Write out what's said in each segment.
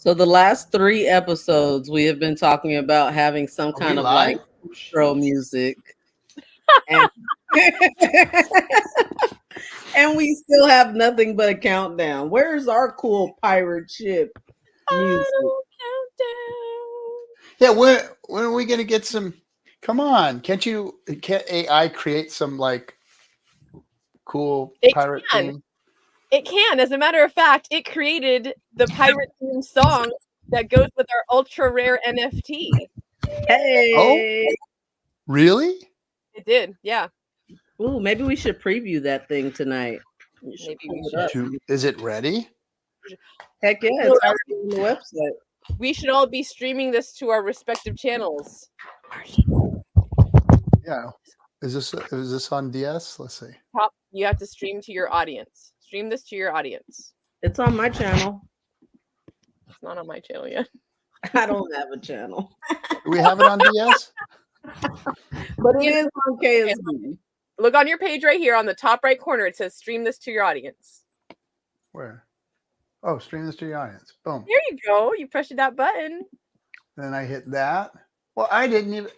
So the last 3 episodes, we have been talking about having some Are we kind of live? like intro music, and and we still have nothing but a countdown. Where's our cool pirate ship music? Yeah, when are we gonna get some? Come on, can't AI create some like cool It pirate can. theme? It can. As a matter of fact, it created the pirate theme song that goes with our ultra rare NFT. Hey, Really? It did, yeah. ooh, maybe we should preview that thing tonight. You should Maybe we pull it should. up. Is it ready? Heck yeah, it's already on the website. We should all be streaming this to our respective channels. Yeah. Is this on DS? Let's see. You have to stream to your audience. Stream this to your audience. It's on my channel. It's not on my channel yet. I don't have a channel, Do we have it on DS? but it is on KSB. Look on your page right here on the top right corner. It says stream this to your audience. Where? Oh, stream this to your audience. Boom. There you go. You press that button. Then I hit that. Well, I didn't even.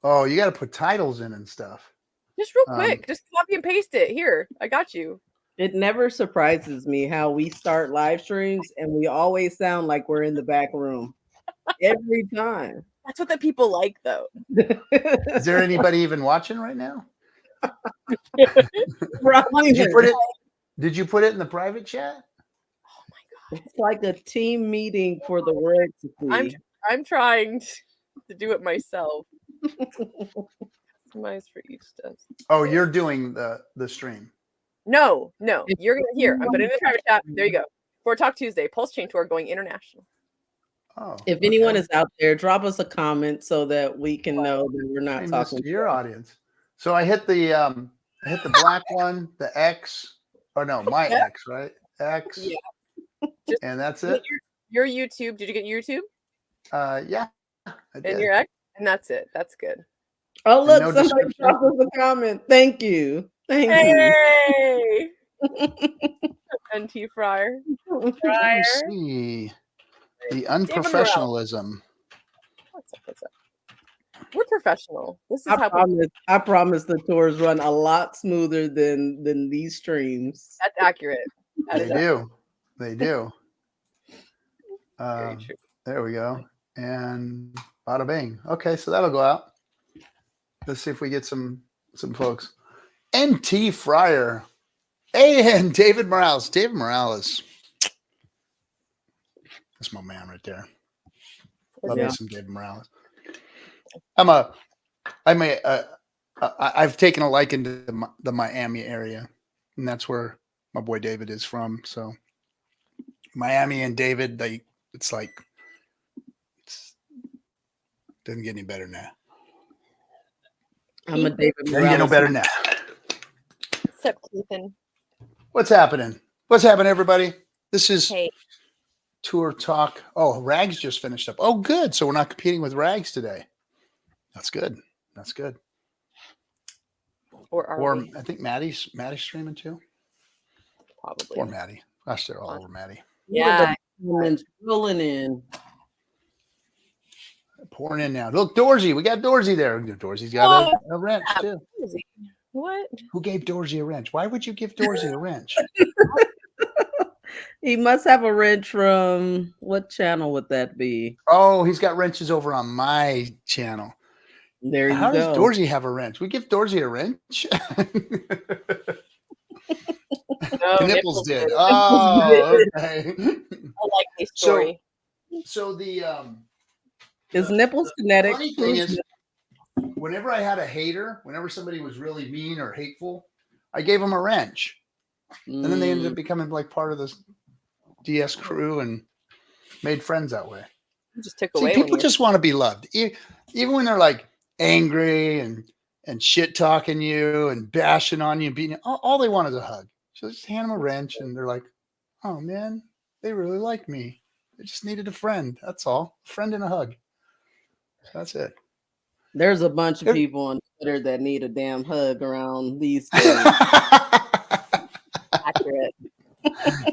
Oh, you got to put titles in and stuff. Just real quick. Just copy and paste it. Here, I got you. It never surprises me how we start live streams and we always sound like we're in the back room every time. That's what the people like, though. Is there anybody even watching right now? Probably Did you put it in the private chat? Oh my god! It's like a team meeting for the world to see. I'm trying to do it myself. Customize for each desk. Oh, you're doing the stream. No. You're gonna hear. I'm putting it in the private chat. There you go. For Talk Tuesday, PulseChainTour going international. Oh, if anyone is out there, drop us a comment so that we can know that we're not stream talking to your audience. So I hit the black one, the X, or no, my X, right? X. Yeah. And that's it. Your YouTube. Did you get YouTube? Yeah. I And did. your X, and that's it. That's good. Oh, look, no somebody dropped us a comment. Thank you. Thank Hey! NT Fryer. Let me see. The unprofessionalism. What's up? We're professional. This is I promise the tours run a lot smoother than these streams. That's accurate. They do. There we go. And bada bing. Okay, so that'll go out. Let's see if we get some folks. NT Fryer. And David Morales. David Morales. That's my man right there. Love me some David Morales. I've taken a liking to the Miami area, and that's where my boy David is from. So Miami and David, it's doesn't get any better than that. I'm a David Doesn't get no better than that. What's up, Ethan? What's happening? What's happening, everybody? This is Hey. Tour Talk. Oh, Rags just finished up. Oh, good. So we're not competing with Rags today. That's good. That's good. Or we? I think Maddie's streaming too. Probably. Or Maddie. Gosh, they're all over Maddie. Yeah. Rolling in. Pouring in now. Look, Dorsey. We got Dorsey there. Dorsey's got a wrench too. What? Who gave Dorsey a wrench? Why would you give Dorsey a wrench? He must have a wrench from what channel would that be? Oh, he's got wrenches over on my channel. There you go. How does Dorsey have a wrench? We give Dorsey a wrench? No, Nipples did. Oh, okay. I like this story. So the is Nipples kinetic? Funny thing is, whenever I had a hater, whenever somebody was really mean or hateful, I gave them a wrench. And then they ended up becoming like part of this DS crew and made friends that way. You just took away. People just want to be loved. Even when they're like angry and shit talking you and bashing on you and beating you, all they want is a hug. So just hand them a wrench and they're like, oh man, they really like me. They just needed a friend. That's all. A friend and a hug. That's it. There's a bunch of people on Twitter that need a damn hug around these days. Accurate.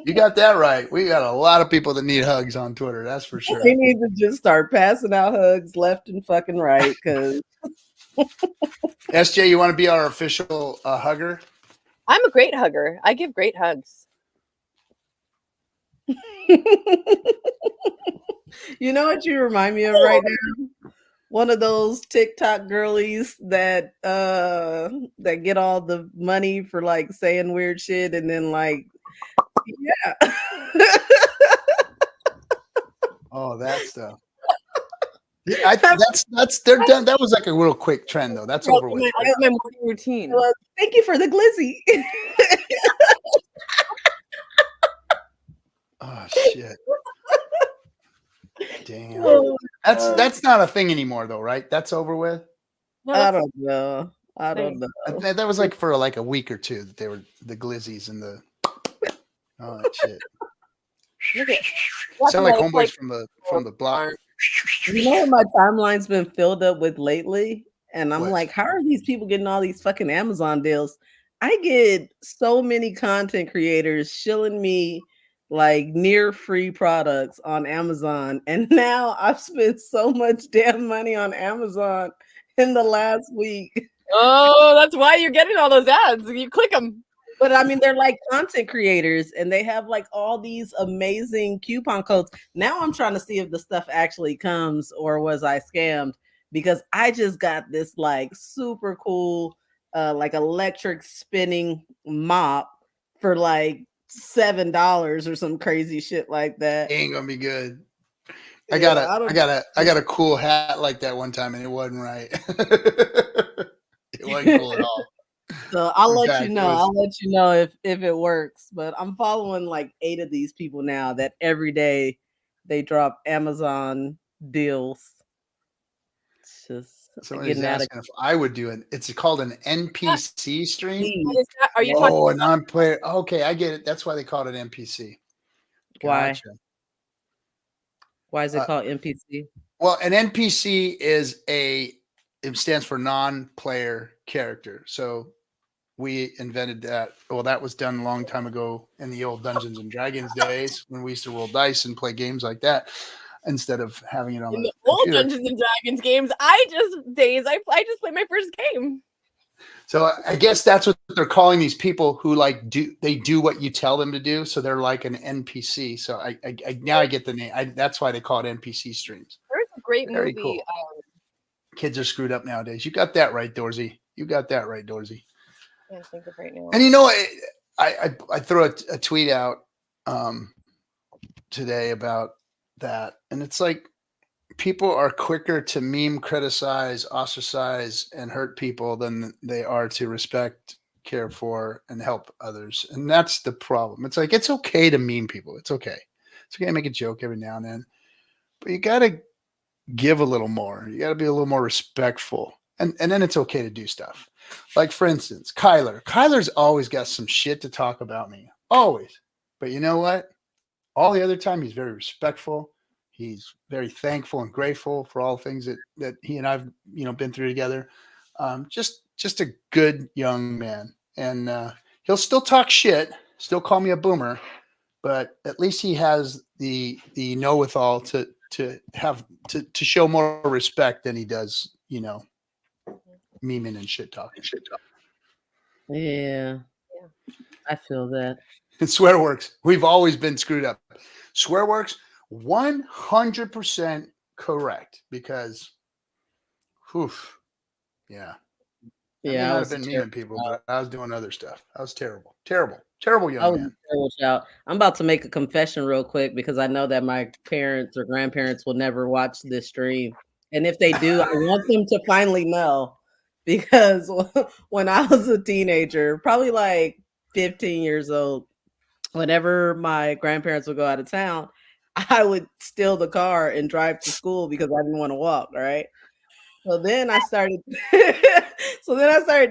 You got that right. We got a lot of people that need hugs on Twitter. That's for sure. They need to just start passing out hugs left and fucking right, because SJ, you want to be our official hugger? I'm a great hugger. I give great hugs. you know what you remind me of right now? One of those TikTok girlies that get all the money for like saying weird shit, and then like, yeah. Oh, that stuff. Yeah, that's they're done. That was like a real quick trend though. That's over with. That's my morning routine. Well, thank you for the glizzy. Oh shit. Damn. That's not a thing anymore though, right? That's over with. No, I that's don't know. I don't know. That was like for like a week or two that they were the glizzies and the oh that shit. look at Sound like Like- homeboys from the block. You know what my timeline's been filled up with lately? And I'm What? like, how are these people getting all these fucking Amazon deals? I get so many content creators shilling me like near free products on Amazon. And now I've spent so much damn money on Amazon in the last week. Oh, that's why you're getting all those ads. You click them. But I mean, they're like content creators and they have like all these amazing coupon codes. Now I'm trying to see if the stuff actually comes or was I scammed, because I just got this like super cool, like electric spinning mop for like $7 or some crazy shit like that. Ain't gonna be good. Yeah, I got a cool hat like that one time and it wasn't right. It wasn't cool at all. So I'll In let fact, you it know. was- I'll let you know if it works. But I'm following like 8 of these people now that every day they drop Amazon deals. It's just Somebody's getting out of asking if I would do it. It's called an NPC stream. control. Are you Oh, talking a non-player. Okay, I get it. That's why they called it NPC. Why? Gotcha. Why is it called NPC? Well, an NPC it stands for non-player character. So we invented that. Well, that was done a long time ago in the old Dungeons and Dragons days when we used to roll dice and play games like that instead of having it on in the the old computer. Dungeons and Dragons games? I just played my first game. So I guess that's what they're calling these people who like do what you tell them to do. So they're like an NPC. So I now I get the name. That's why they call it NPC streams. There's a great Very movie. cool. Kids are screwed up nowadays. You got that right, Dorsey. You got that right, Dorsey. I can't think of right now. And you know, I threw a tweet out today about that, and it's like people are quicker to meme, criticize, ostracize, and hurt people than they are to respect, care for, and help others. And that's the problem. It's like it's okay to meme people. It's okay. It's okay to make a joke every now and then, but you got to give a little more. You got to be a little more respectful, and then it's okay to do stuff. Like for instance, Kyler's always got some shit to talk about me, always. But you know what? All the other time, he's very respectful. He's very thankful and grateful for all the things that he and I've been through together. Just a good young man, and he'll still talk shit, still call me a boomer, but at least he has the know-with-all to show more respect than he does, memeing and shit talking. Yeah. I feel that. And Swearworks, we've always been screwed up. Swearworks, 100% correct because, yeah. Yeah, I might have been memeing people, but I was doing other stuff. I was terrible young man. I'm about to make a confession real quick because I know that my parents or grandparents will never watch this stream. And if they do, I want them to finally know, because when I was a teenager, probably like 15 years old, whenever my grandparents would go out of town, I would steal the car and drive to school because I didn't want to walk, right? So then I started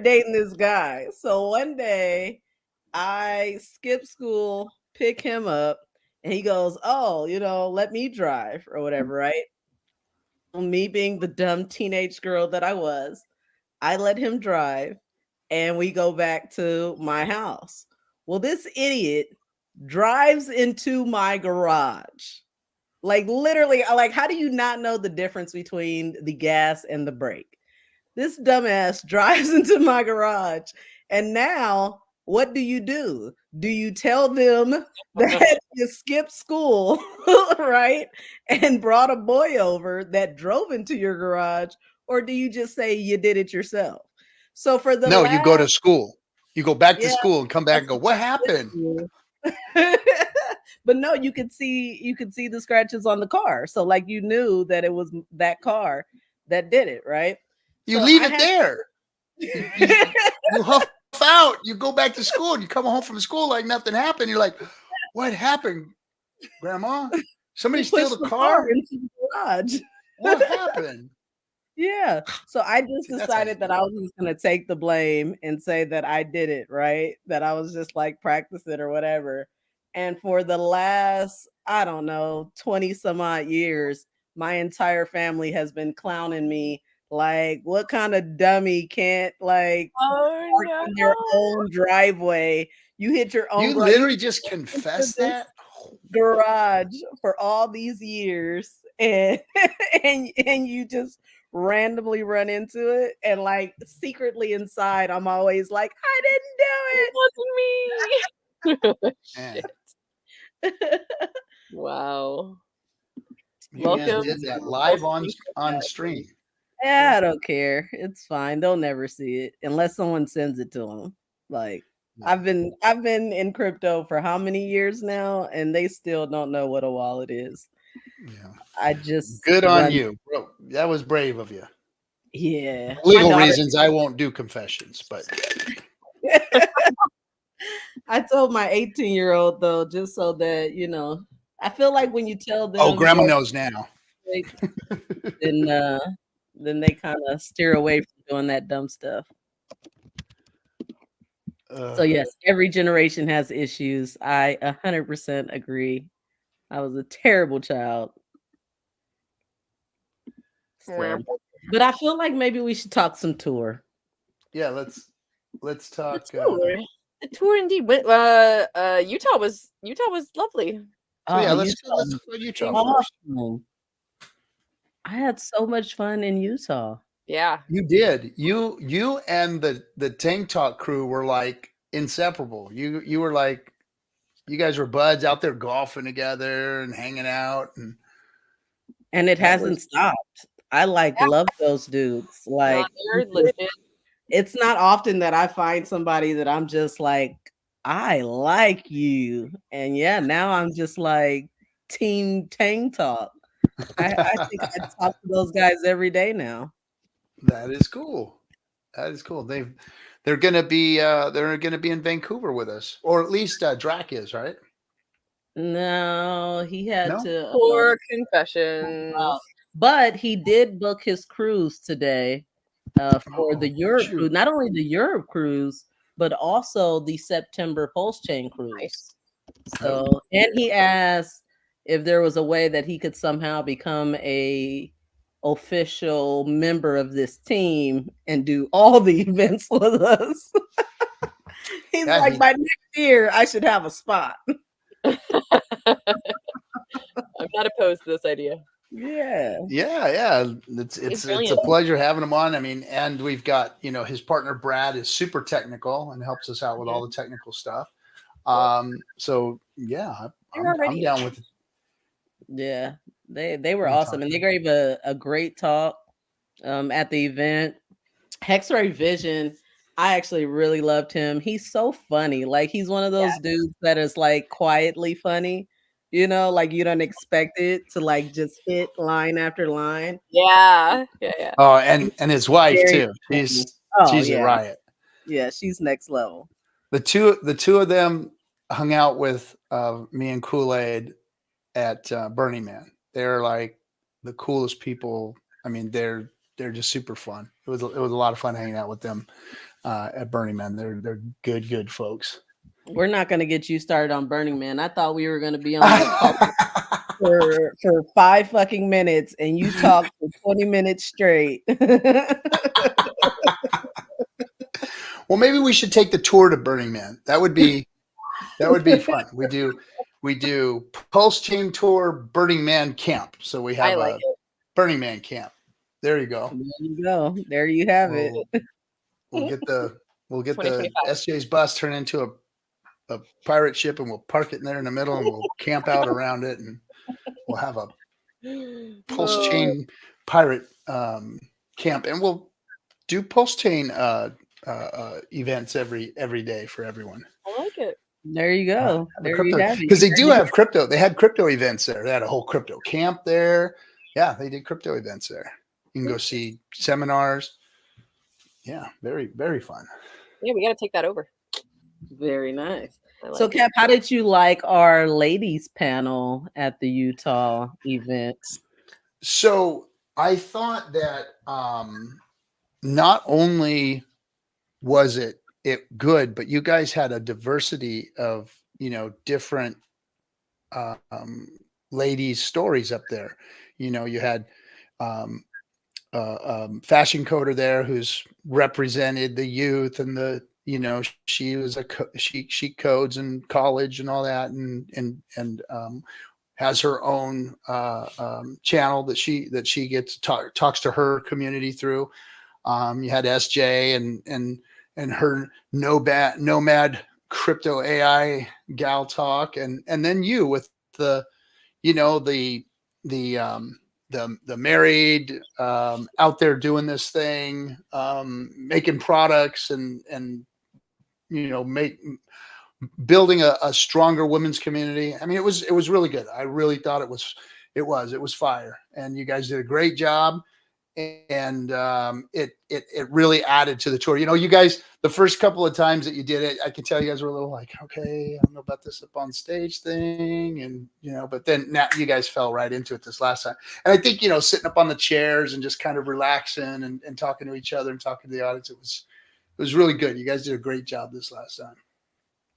dating this guy. So one day I skip school, pick him up, and he goes, "Oh, let me drive," or whatever, right? Me being the dumb teenage girl that I was, I let him drive and we go back to my house. Well, this idiot drives into my garage. Like literally, like how do you not know the difference between the gas and the brake? This dumbass drives into my garage. And now what do? Do you tell them that you skipped school, right? And brought a boy over that drove into your garage? Or do you just say you did it yourself? So for the No, you go last, to school. You go back to yeah, school and come back and that's go, what what happened? you do. But no, you could see the scratches on the car. So like you knew that it was that car that did it, right? You So leave I it had there. You huff out. You go back to school and you come home from school like nothing happened. You're like, what happened, Grandma? Somebody you steal pushed the the car car? into the garage. What happened? Yeah. So I just See, that's how you decided that do I it. was just gonna take the blame and say that I did it, right? That I was just like practicing or whatever. And for the last, I don't know, 20 some odd years, my entire family has been clowning me like, what kind of dummy can't like Oh park no. in their own driveway? You hit your own You garage. You literally just into confessed this that? garage for all these years and and you just randomly run into it and like secretly inside I'm always like I It wasn't me. Man, Shit. Wow. you just Welcome did to that the live on PulseChain stream. family. yeah, I don't care, it's fine, they'll never see it unless someone sends it to them. Like Yeah. I've been in crypto for how many years now and they still don't know what a wallet is. Yeah. I just Good on run. you. Bro, that was brave of you. Yeah, For my legal daughter. reasons, I won't do confessions, but I told my 18-year-old though, just so that I feel like when you tell oh, them Grandma your knows now. mistake, then then they kind of steer away from doing that dumb stuff. So Uh, yes, every generation has issues. I 100% agree. I was a terrible child. Wow. So, but I feel like maybe we should talk some tour. yeah, let's The talk. tour. The tour indeed. Utah was lovely. So yeah, Oh, let's Utah let's was go Utah Thanks. first. awesome. I had so much fun in Utah. Yeah. You did. You and the Tank Talk crew were like inseparable. You were like you guys were buds out there golfing together and hanging out, and And it that hasn't was stopped. I like Yeah. love those dudes. No, Like they're legit. it's not often that I find somebody that I'm just like, I like you. And yeah, now I'm just like team Tang Talk. I think I talk to those guys every day now. that is cool. That is cool. They're gonna be in Vancouver with us, or at least Drac is, right? No, he had No. to Tour pull confessions. out. But he did book his cruise today for the Oh Europe shoot. cruise, not only the Europe cruise, but also the September PulseChain cruise. Nice. Oh, So, and he asked if there was a way that he could somehow become a official member of this team and do all the events with us. He's yeah. like, by next year, I should have a spot. I'm not opposed to this idea. Yeah. Yeah. He's It's a brilliant. pleasure having him on. I mean, and we've got his partner Brad is super technical and helps us out with all the technical stuff. So yeah, They're I'm already down with it. Yeah. They were Anytime. awesome. And they gave a great talk at the event. Hexray Vision, I actually really loved him. He's so funny. Like he's one of those dudes that is like quietly funny. Like you don't expect it to like just hit line after line. Yeah. Yeah. Oh, and his wife Very too. funny. Oh She's a yeah. riot. Yeah, she's next level. The two of them hung out with me and Kool-Aid at Burning Man. They're like the coolest people. I mean, they're just super fun. It was a lot of fun hanging out with them at Burning Man. They're good folks. We're not gonna get you started on Burning Man. I thought we were gonna be on that call for 5 fucking minutes and you talked for 20 minutes straight. Well, maybe we should take the tour to Burning Man. That would be That would be fun. We do PulseChainTour Burning Man camp. So we I have like a it. Burning Man camp. There you go. There you go. There you have it. We'll get the 2025. SJ's bus turned into a pirate ship, and we'll park it in there in the middle, and we'll camp out around it, and we'll have a Pulse Oh, Chain pirate camp, and we'll do Pulse Chain events every day for everyone. I like it. there you go. There you Crypto, have it. because they do have crypto. They had crypto events there. They had a whole crypto camp there. Yeah, they did crypto events there. You can go see seminars. Yeah, very, very fun. Yeah, we got to take that over. Very nice. I like So, it. Cap, how did you like our ladies panel at the Utah event? So I thought that not only was it good, but you guys had a diversity of different ladies' stories up there. You had fashion coder there who's represented the youth and the she was she codes in college and all that, and has her own channel that she gets talks to her community through. You had SJ and her nomad crypto AI gal talk, and then you with the the married out there doing this thing, making products and building a stronger women's community. I mean, it was really good. I really thought it was fire, and you guys did a great job. And it really added to the tour. You guys, the first couple of times that you did it, I could tell you guys were a little like, okay, I don't know about this up on stage thing, and but then now you guys fell right into it this last time. And I think sitting up on the chairs and just kind of relaxing and talking to each other and talking to the audience, it was really good. You guys did a great job this last time.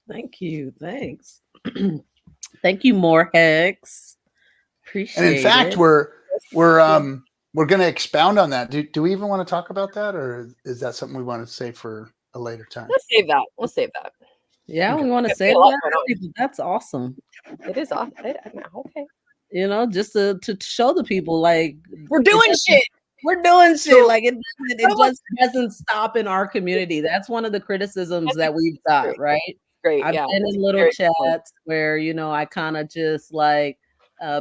Thank you. Thanks. Thank you, more Hex. Appreciate And in fact, it. we're going to expound on that. Do we even want to talk about that, or is that something we want to save for a later time? Let's save that. We'll save that. Yeah, Okay. we want to Yeah, say a lot that. That's awesome. It is awesome. Okay. Just to show the people like We're doing shit. We're doing shit. So- Like it just doesn't stop in our community. That's one of the criticisms that we've got, right? Great. I've Yeah. been in little chats where, I kind of just like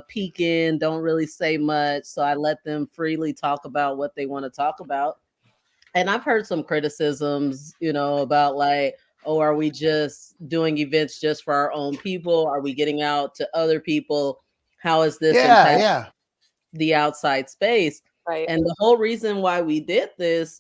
peek in, don't really say much. So I let them freely talk about what they want to talk about. And I've heard some criticisms, about like, oh, are we just doing events just for our own people? Are we getting out to other people? How is this impact the outside space? Right. And the whole reason why we did this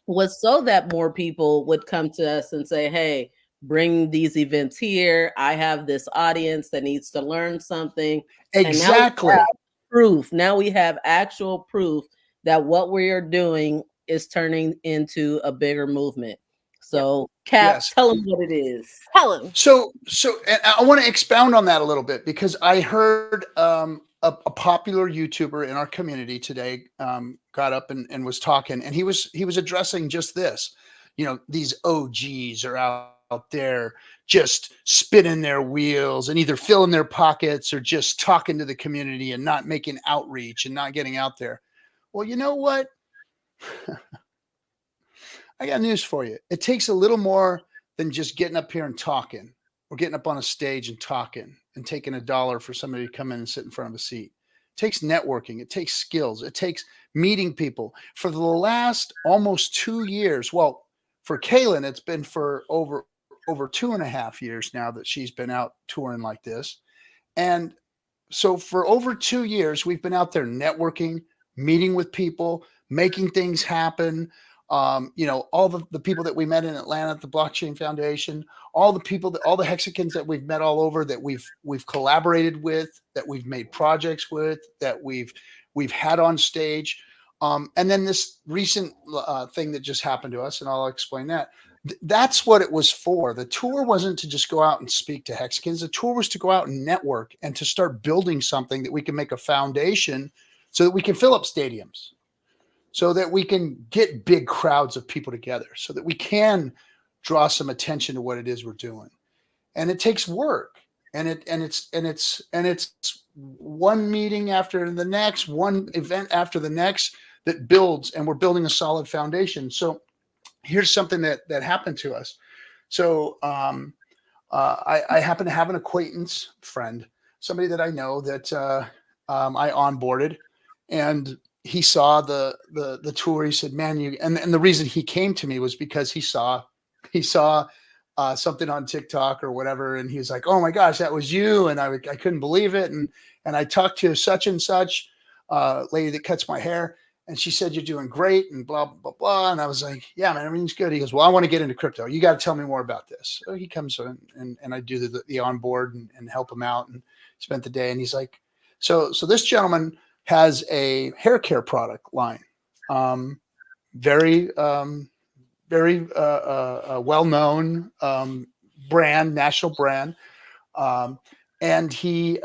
was so that more people would come to us and say, hey, bring these events here. I have this audience that needs to learn something. Exactly. And now we have proof. Now we have actual proof that what we are doing is turning into a bigger movement. So, Cap, tell them what it is. Tell them. So and I want to expound on that a little bit, because I heard a popular YouTuber in our community today got up and was talking, and he was addressing just this. These OGs are out there just spinning their wheels and either filling their pockets or just talking to the community and not making outreach and not getting out there. Well, you know what? I got news for you. It takes a little more than just getting up here and talking, or getting up on a stage and talking and taking $1 for somebody to come in and sit in front of a seat. It takes networking. It takes skills. It takes meeting people. For the last almost 2 years, well, for Kaylin, it's been for over 2.5 years now that she's been out touring like this. And so for over 2 years, we've been out there networking, meeting with people, making things happen. All the people that we met in Atlanta at the Blockchain Foundation, all the Hexicans that we've met all over, that we've collaborated with, that we've made projects with, that we've had on stage. And then this recent thing that just happened to us, and I'll explain that. That's what it was for. The tour wasn't to just go out and speak to Hexicans. The tour was to go out and network and to start building something that we can make a foundation so that we can fill up stadiums, so that we can get big crowds of people together, so that we can draw some attention to what it is we're doing. and it takes work, and it's one meeting after the next, one event after the next, that builds, and we're building a solid foundation. So here's something that happened to us. So I happen to have an acquaintance friend, somebody that I know that I onboarded, and he saw the tour. He said, "Man, you," and the reason he came to me was because he saw something on TikTok or whatever, and he was like, "Oh my gosh, that was you!" And I couldn't believe it. And I talked to such and such lady that cuts my hair, and she said, "You're doing great," and blah blah blah. And I was like, "Yeah, man, everything's good." He goes, "Well, I want to get into crypto. You got to tell me more about this." So he comes in, and I do the onboard and help him out, and spent the day. And he's like, "So this gentleman has a hair care product line, um, very very well known brand, national brand." Um, and he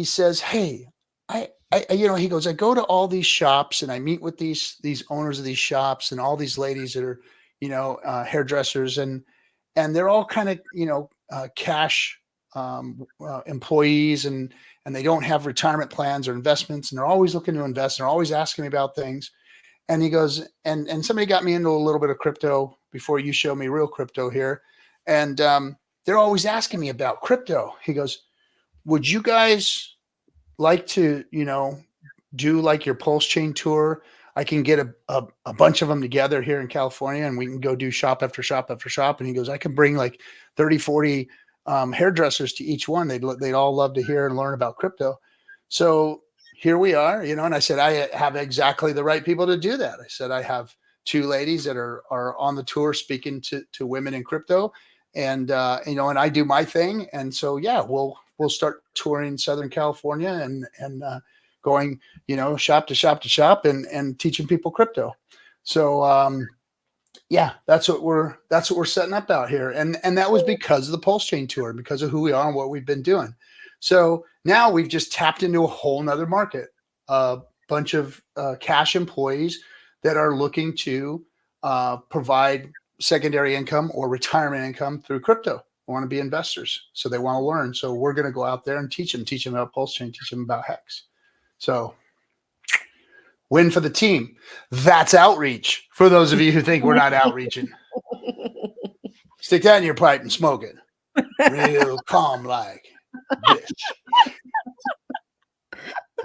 says, "Hey, he goes, I go to all these shops and I meet with these owners of these shops and all these ladies that are, hairdressers, and they're all kind of, cash employees, and they don't have retirement plans or investments, and they're always looking to invest. And they're always asking me about things." And he goes, and somebody got me into a little bit of crypto before you show me real crypto here, and they're always asking me about crypto. He goes, "Would you guys like to, do like your PulseChain tour? I can get a bunch of them together here in California, and we can go do shop after shop after shop." And he goes, "I can bring like 30, 40 hairdressers to each one. They'd all love to hear and learn about crypto." So here we are, and I said, "I have exactly the right people to do that." I said, "I have two ladies that are on the tour speaking to women in crypto, and and I do my thing. And so, yeah, we'll start touring Southern California, and going, shop to shop to shop, and teaching people crypto." So yeah, that's what we're setting up out here. And that was because of the PulseChain tour, because of who we are and what we've been doing. So now we've just tapped into a whole nother market, a bunch of cash employees that are looking to provide secondary income or retirement income through crypto. Want to be investors, so they want to learn. So we're going to go out there and teach them about PulseChain, teach them about Hex. So win for the team. That's outreach. For those of you who think we're not outreaching, stick that in your pipe and smoke it real calm like this.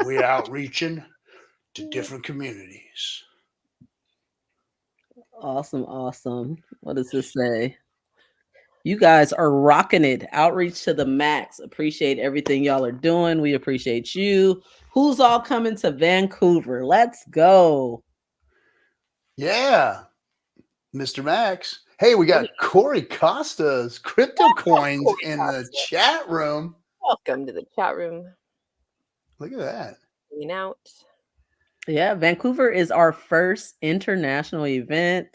We're outreaching to different communities. Awesome, awesome. What does this say? You guys are rocking it. Outreach to the max. Appreciate everything y'all are doing. We appreciate you. Who's all coming to Vancouver? Let's go. Yeah, Mr. Max. Hey, we got Corey Costa's crypto coins in the chat room. Welcome to the chat room. Look at that. Hanging out. Yeah, Vancouver is our first international event.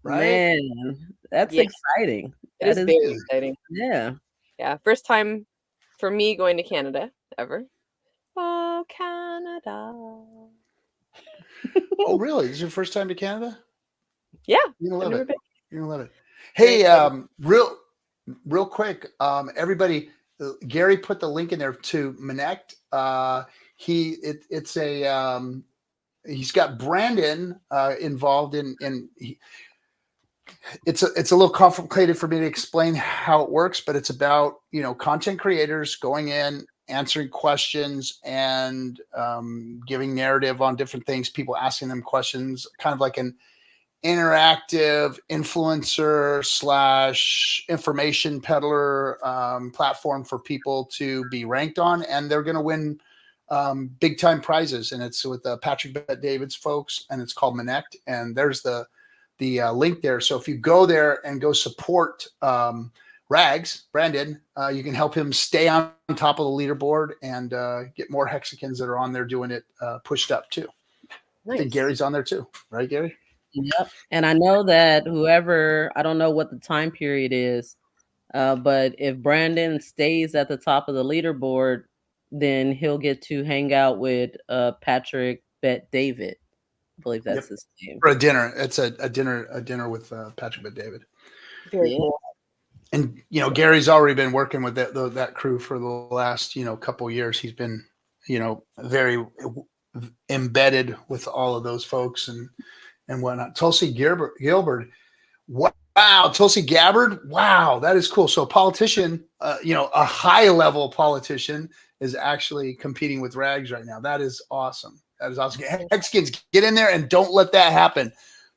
Right? Man, that's exciting. It is very exciting. Yeah. Yeah, first time for me going to Canada ever. Oh, Canada. Oh, really? This is your first time to Canada? Yeah. You're gonna love it. Been. You're gonna love it. Hey, real quick, everybody, Gary put the link in there to Connect. He's got Brandon involved in it's a little complicated for me to explain how it works, but it's about, content creators going in, answering questions, and giving narrative on different things, people asking them questions, kind of like an interactive influencer / information peddler platform for people to be ranked on, and they're going to win big time prizes. And it's with Patrick Bet-David's folks, and it's called Connect. And there's the link there. So if you go there and go support Rags, Brandon, you can help him stay on top of the leaderboard and get more hexagons that are on there doing it pushed up too. Nice. I think Gary's on there too, right, Gary? Yep. And I know that I don't know what the time period is, but if Brandon stays at the top of the leaderboard, then he'll get to hang out with Patrick Bet-David. I believe that's his name. For a dinner. It's a dinner with Patrick Bet-David. Very cool. And Gary's already been working with that crew for the last couple years. He's been very embedded with all of those folks and whatnot. Tulsi Gilbert. Wow, Tulsi Gabbard. Wow, that is cool. So a politician, a high level politician is actually competing with Rags right now. That is awesome. That is awesome. Mexicans, get in there and don't let that happen.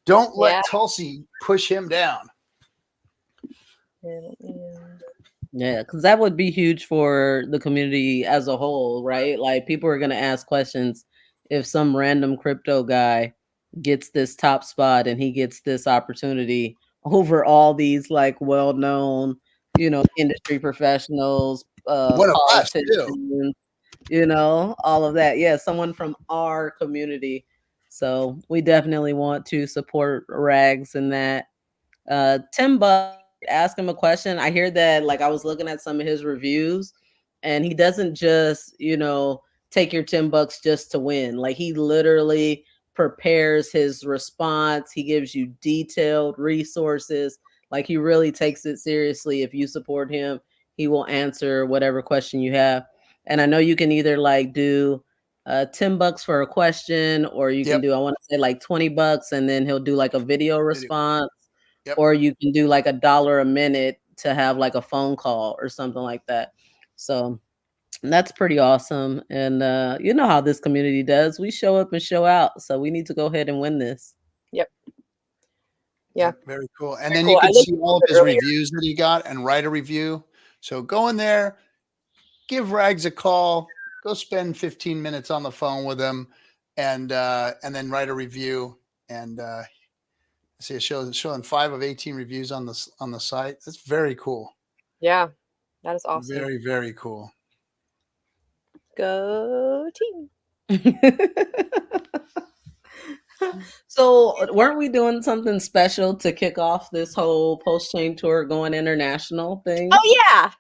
Don't let Tulsi push him down. Yeah, because that would be huge for the community as a whole, right? Like people are going to ask questions if some random crypto guy gets this top spot and he gets this opportunity over all these like well-known, industry professionals, One of us too. politicians, all of that. Yeah, someone from our community. So we definitely want to support Rags in that. $10, ask him a question. I hear that, like, I was looking at some of his reviews, and he doesn't just, take your $10 just to win. Like, he literally prepares his response. He gives you detailed resources. Like, he really takes it seriously. If you support him, he will answer whatever question you have. And I know you can either like do $10 for a question, or you can do, I want to say like $20, and then he'll do like a video response. Yep. Or you can do like $1 a minute to have like a phone call or something like that. So that's pretty awesome. And you know how this community does. We show up and show out. So we need to go ahead and win this. Yep. Yeah. Very cool. And then you can see all of his reviews that he got and write a review. So go in there, give Rags a call, go spend 15 minutes on the phone with him, and then write a review. And see, it showing 5 of 18 reviews on the site. That's very cool. Yeah, that is awesome. Very, very cool. Go team. So weren't we doing something special to kick off this whole PulseChainTour going international thing? Oh yeah.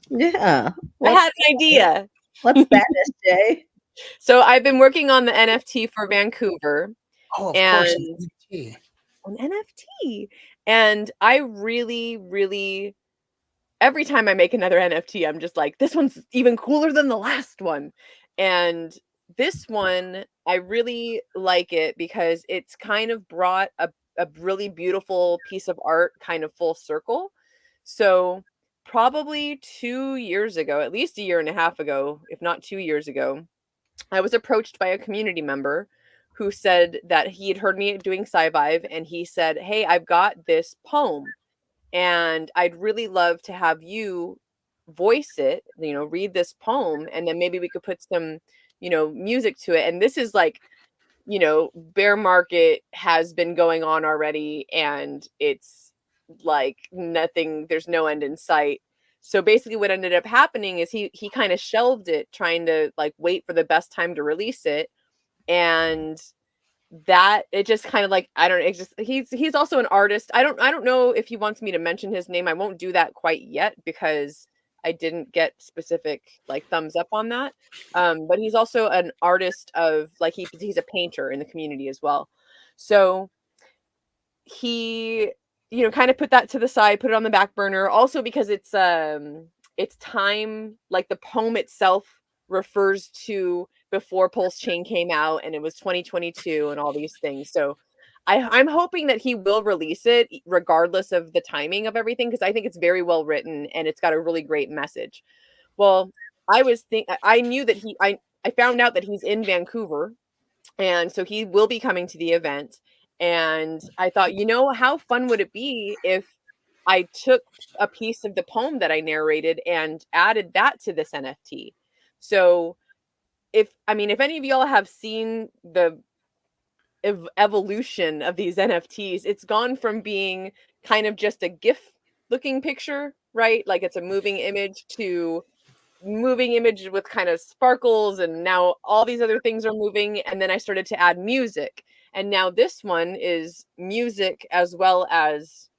Yeah. I had an idea. What's that, SJ? So I've been working on the NFT for Vancouver. Oh, of course. An NFT. And I really, really, every time I make another NFT, I'm just like, this one's even cooler than the last one. And this one, I really like it because it's kind of brought a really beautiful piece of art kind of full circle. So probably 2 years ago, at least a year and a half ago, if not 2 years ago, I was approached by a community member who said that he had heard me doing Sci-Vive, and he said, hey, I've got this poem and I'd really love to have you voice it, read this poem, and then maybe we could put some, music to it. And this is like, bear market has been going on already, and it's like nothing, there's no end in sight. So basically what ended up happening is he kind of shelved it, trying to like wait for the best time to release it. And that it just kind of like, I don't know, it's just he's also an artist. I don't know if he wants me to mention his name. I won't do that quite yet because I didn't get specific like thumbs up on that. But he's also an artist of like he's a painter in the community as well. So he kind of put that to the side, put it on the back burner, also because it's time, like the poem itself refers to before PulseChain came out, and it was 2022 and all these things. So I'm hoping that he will release it regardless of the timing of everything, because I think it's very well written and it's got a really great message. Well, I knew that I found out that he's in Vancouver, and so he will be coming to the event. And I thought, how fun would it be if I took a piece of the poem that I narrated and added that to this NFT? So if any of y'all have seen the evolution of these NFTs, it's gone from being kind of just a GIF looking picture, right? Like it's a moving image, to moving image with kind of sparkles, and now all these other things are moving. And then I started to add music, and now this one is music as well as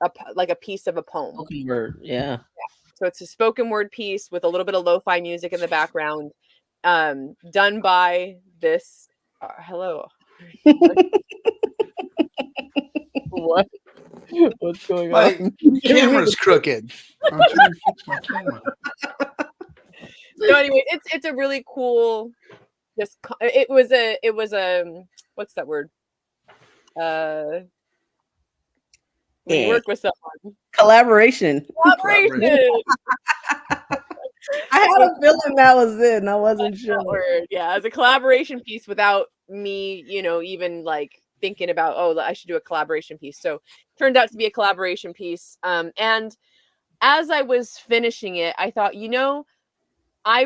a piece of a poem. Spoken word, yeah. So it's a spoken word piece with a little bit of lo-fi music in the background, done by this. Hello. What? What's going My on? camera's crooked. I'm trying to fix my camera. So anyway, it's a really cool. It was a what's that word? When you Yeah. work with someone. Collaboration. Collaboration. I had a feeling that was it, and I wasn't That sure. word, yeah, as a collaboration piece without me, even like thinking about, oh, I should do a collaboration piece. So turned out to be a collaboration piece. And as I was finishing it, I thought, I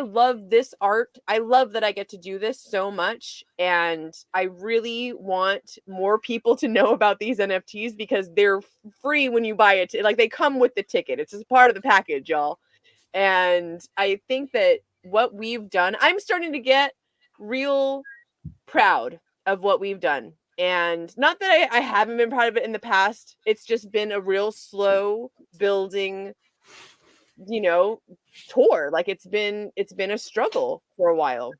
love this art. I love that I get to do this so much. And I really want more people to know about these NFTs because they're free when you buy it. Like they come with the ticket. It's just part of the package, y'all. And I think that what we've done, I'm starting to get real proud of what we've done. And not that I haven't been proud of it in the past. It's just been a real slow building, tour. Like it's been a struggle for a while.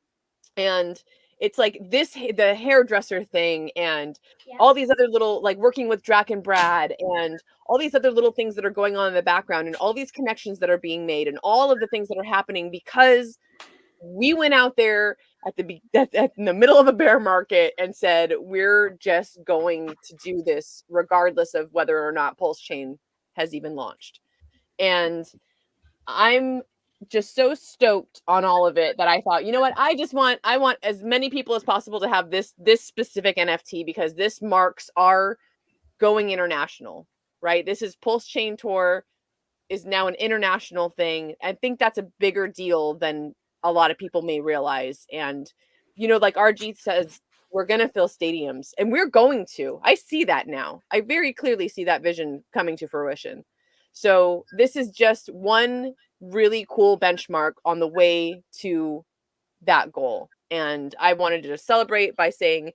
And it's like the hairdresser thing and all these other little, like working with Drac and Brad and all these other little things that are going on in the background and all these connections that are being made and all of the things that are happening because we went out there in the middle of a bear market and said, we're just going to do this regardless of whether or not PulseChain has even launched. And I'm just so stoked on all of it that I thought, you know what? I want as many people as possible to have this specific NFT because this marks our going international, right? This is PulseChainTour is now an international thing. I think that's a bigger deal than a lot of people may realize. And, like RG says, we're going to fill stadiums and we're going to. I see that now. I very clearly see that vision coming to fruition. So this is just one really cool benchmark on the way to that goal. And I wanted to celebrate by saying,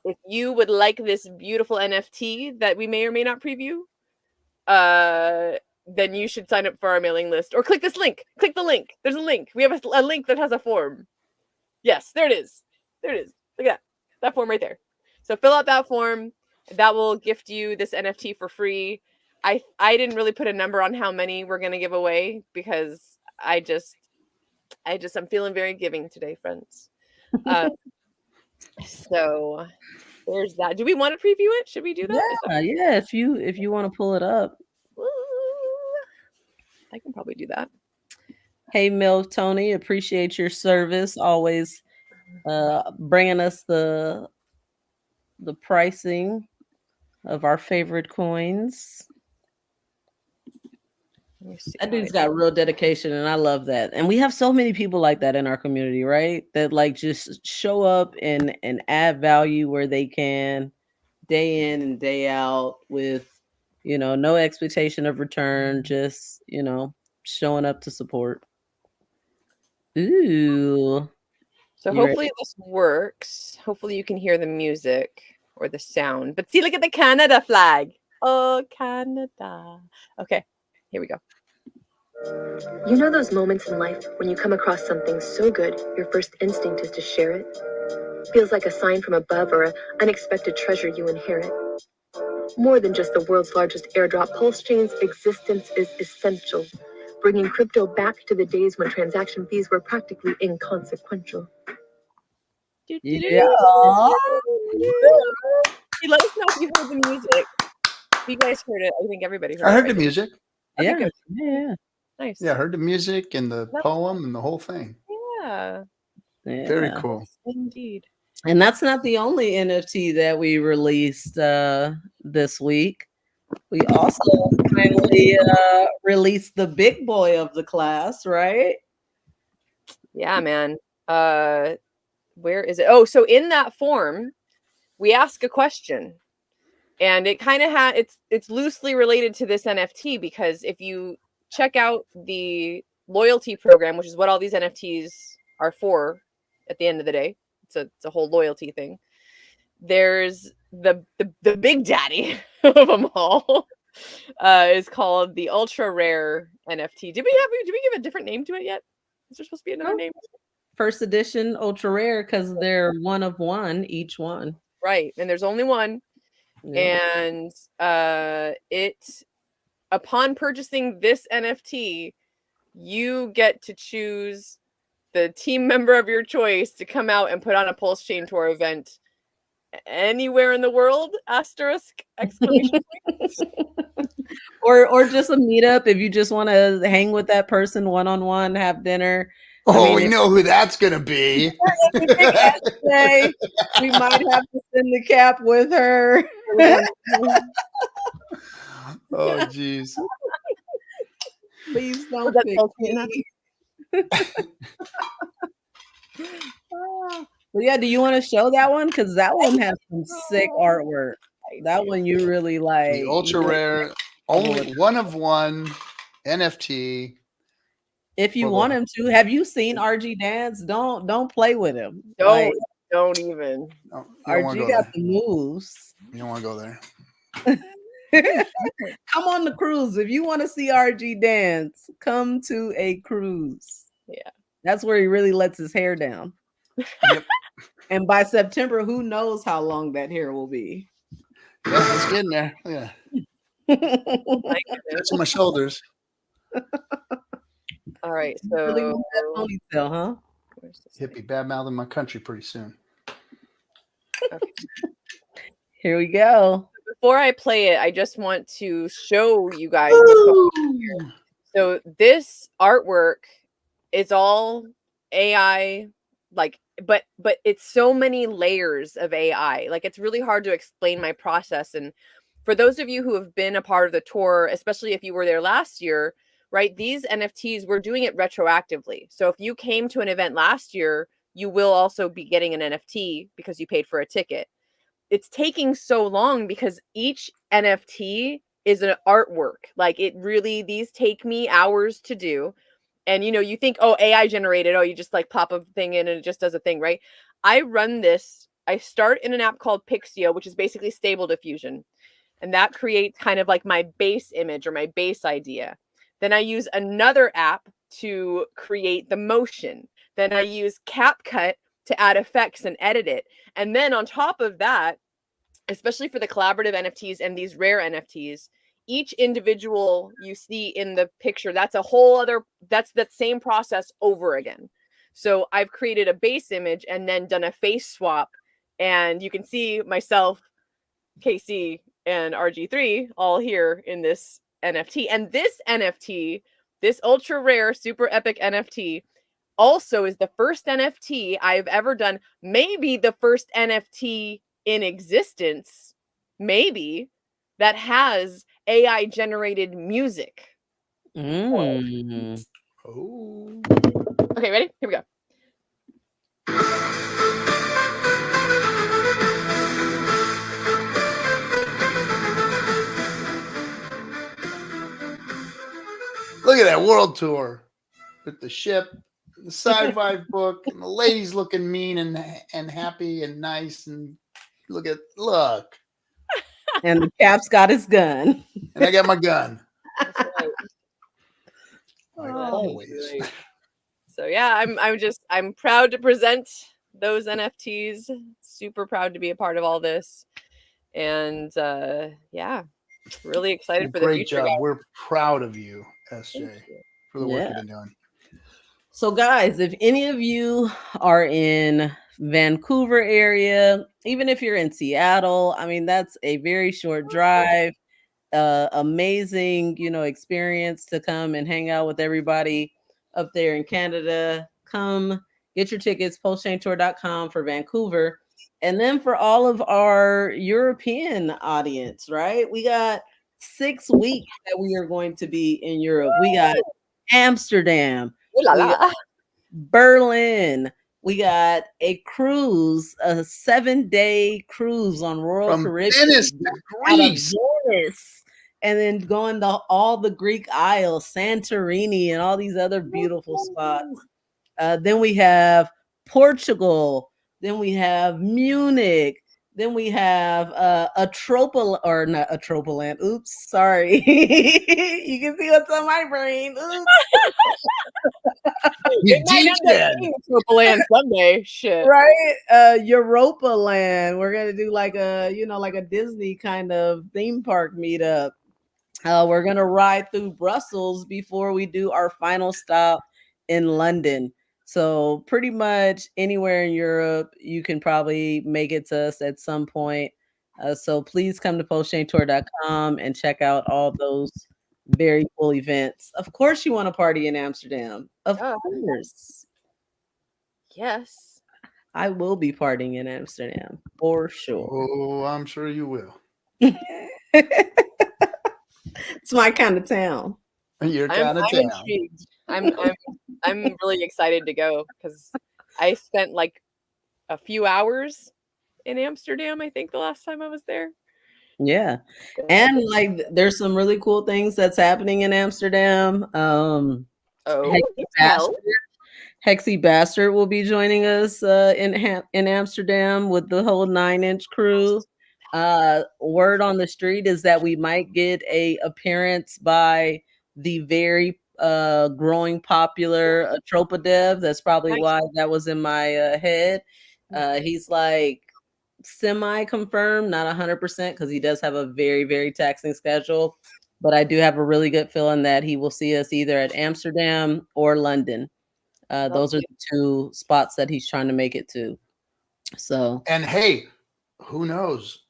if you would like this beautiful NFT that we may or may not preview, then you should sign up for our mailing list or click this link. Click the link. There's a link. We have a link that has a form. Yes, there it is. There it is. Look at that form right there. So fill out that form. That will gift you this NFT for free. I didn't really put a number on how many we're gonna give away because I'm feeling very giving today, friends. So there's that. Do we want to preview it? Should we do that? Yeah. If you want to pull it up. I can probably do that. Hey, Milf Tony, appreciate your service. Always bringing us the pricing of our favorite coins. That dude's got real dedication, and I love that. And we have so many people like that in our community, right? That like just show up and add value where they can, day in and day out, with no expectation of return, just showing up to support. Ooh. So hopefully this works. Hopefully you can hear the music or the sound. But see, look at the Canada flag. Oh, Canada. Okay, here we go. You know those moments in life when you come across something so good, your first instinct is to share it? Feels like a sign from above or an unexpected treasure you inherit. More than just the world's largest airdrop, PulseChain's existence is essential, bringing crypto back to the days when transaction fees were practically inconsequential. Yeah. Let us know if you heard the music. You guys heard it. I think everybody heard it. I heard the music. Okay, Yeah. good. Yeah. Nice. Yeah, I heard the music and the poem and the whole thing. Yeah. Very cool. Indeed. And that's not the only NFT that we released this week. We also finally released the big boy of the class, right? Yeah, man. Where is it? Oh, so in that form, we ask a question. And it kind of it's loosely related to this NFT because if you check out the loyalty program, which is what all these NFTs are for at the end of the day, it's a whole loyalty thing. There's the big daddy of them all is called the ultra rare NFT. Did we give a different name to it yet? Is there supposed to be another name? First edition ultra rare because they're one of one each one. Right. And there's only one. And upon purchasing this NFT, you get to choose the team member of your choice to come out and put on a PulseChainTour event anywhere in the world, asterisk, exclamation point. Or just a meetup if you just want to hang with that person one-on-one, have dinner. Oh, we know who that's gonna be. We might have to send the cap with her. Oh, geez. Please don't pick me. But yeah, do you want to show that one? Because that one has some sick artwork. That one you really like. The ultra rare, only one of one NFT. If you want him to, have you seen RG dance? Don't play with him. Don't even. No, RG got the moves. You don't want to go there. Come on the cruise. If you want to see RG dance, come to a cruise. Yeah. That's where he really lets his hair down. Yep. And by September, who knows how long that hair will be. Yeah, it's getting there. Yeah. Touching my shoulders. All right. So really want that ponytail, huh? Hippie bad mouthing my country pretty soon. Okay. Here we go. Before I play it, I just want to show you guys. So this artwork is all AI, like, but it's so many layers of AI. Like, it's really hard to explain my process. And for those of you who have been a part of the tour, especially if you were there last year, right, these NFTs, we're doing it retroactively. So if you came to an event last year, you will also be getting an NFT because you paid for a ticket. It's taking so long because each NFT is an artwork. Like, it really, these take me hours to do. And, you know, you think, oh, AI generated, oh, you just like pop a thing in and it just does a thing, right? I run this, I start in an app called Pixio, which is basically Stable Diffusion. And that creates kind of like my base image or my base idea. Then I use another app to create the motion. Then I use CapCut to add effects and edit it. And then on top of that, especially for the collaborative NFTs and these rare NFTs, each individual you see in the picture, that's a whole other, that's that same process over again. So I've created a base image and then done a face swap. And you can see myself, KC, and RG3 all here in this NFT. And this NFT, this ultra rare, super epic NFT, also is the first NFT I've ever done, maybe the first NFT in existence, maybe, that has AI generated music. Mm. Oh. Okay, ready? Here we go. Look at that world tour with the ship, the sci-fi book, and the ladies looking mean and happy and nice. And look. And the cap's got his gun. And I got my gun. That's right. Like always. Right. So yeah, I'm proud to present those NFTs. Super proud to be a part of all this. And yeah, really excited for the future. Great job. We're proud of you, SJ, for the work you've been doing. So guys, if any of you are in Vancouver area, even if you're in Seattle, I mean, that's a very short drive. Amazing, experience to come and hang out with everybody up there in Canada. Come get your tickets, PulseChainTour.com for Vancouver. And then for all of our European audience, right? We got 6 weeks that we are going to be in Europe. We got Amsterdam, we got Berlin. We got a cruise, a 7-day cruise on Royal Caribbean. Venice to Greece. And then going to all the Greek Isles, Santorini, and all these other beautiful spots. Then we have Portugal. Then we have Munich. Then we have a tropa or not a tropoland. Oops, sorry. You can see what's on my brain. Oops. You It might deep end up dead. being Tropoland someday. Shit. Right? Europa Land. We're gonna do like a, like a Disney kind of theme park meetup. We're gonna ride through Brussels before we do our final stop in London. So pretty much anywhere in Europe, you can probably make it to us at some point. So please come to PulseChainTour.com and check out all those very cool events. Of course, you want to party in Amsterdam. Of Yeah. course, Yes. I will be partying in Amsterdam for sure. Oh, I'm sure you will. It's my kind of town. You're I'm kind of I'm down. intrigued. I'm really excited to go because I spent like a few hours in Amsterdam, I think the last time I was there. Yeah. And like there's some really cool things that's happening in Amsterdam. Oh, Hexy tell. Bastard. Hexy Bastard will be joining us in Amsterdam with the whole 9-inch crew. Word on the street is that we might get a appearance by the very growing popular Tropa Dev. That's probably Nice. why that was in my head. He's like semi-confirmed, not 100%, because he does have a very, very taxing schedule. But I do have a really good feeling that he will see us either at Amsterdam or London. Those are the two spots that he's trying to make it to. So, And hey, who knows?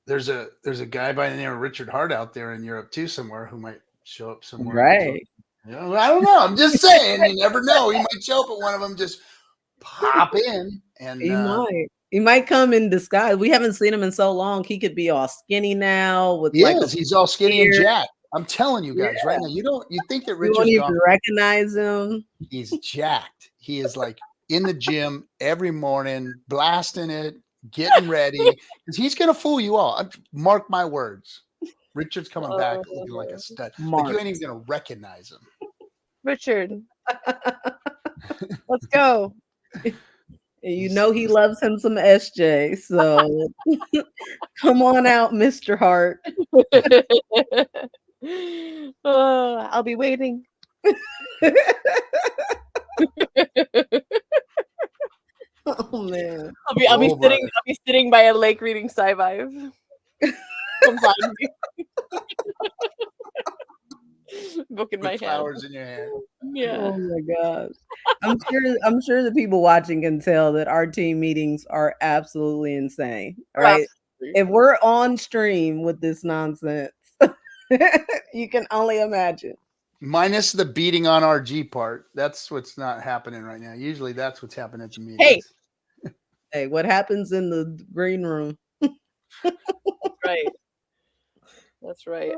There's a guy by the name of Richard Hart out there in Europe too, somewhere, who might show up somewhere. right. I don't know. I'm just saying. You never know. He might show up at one of them. Just pop in and He might. He might come in disguise. We haven't seen him in so long. He could be all skinny now with he's all skinny and jacked. I'm telling you guys right now. You think that you Richard's won't even gone? recognize him. He's jacked. He is like in the gym every morning, blasting it, getting ready, because he's gonna fool you all. Mark my words. Richard's coming back looking like a stud. Like you ain't even gonna recognize him. Richard, let's go. You know he loves him some SJ. So come on out, Mr. Hart. I'll be waiting. Oh man. I'll be sitting by a lake reading Sci-Vive. Come find me. Book in my hand. Flowers in your hand. Yeah. Oh my gosh. I'm sure the people watching can tell that our team meetings are absolutely insane. Right? If we're on stream with this nonsense, you can only imagine. Minus the beating on RG part. That's what's not happening right now. Usually that's what's happening at the meetings. Hey, what happens in the green room? Right. That's right.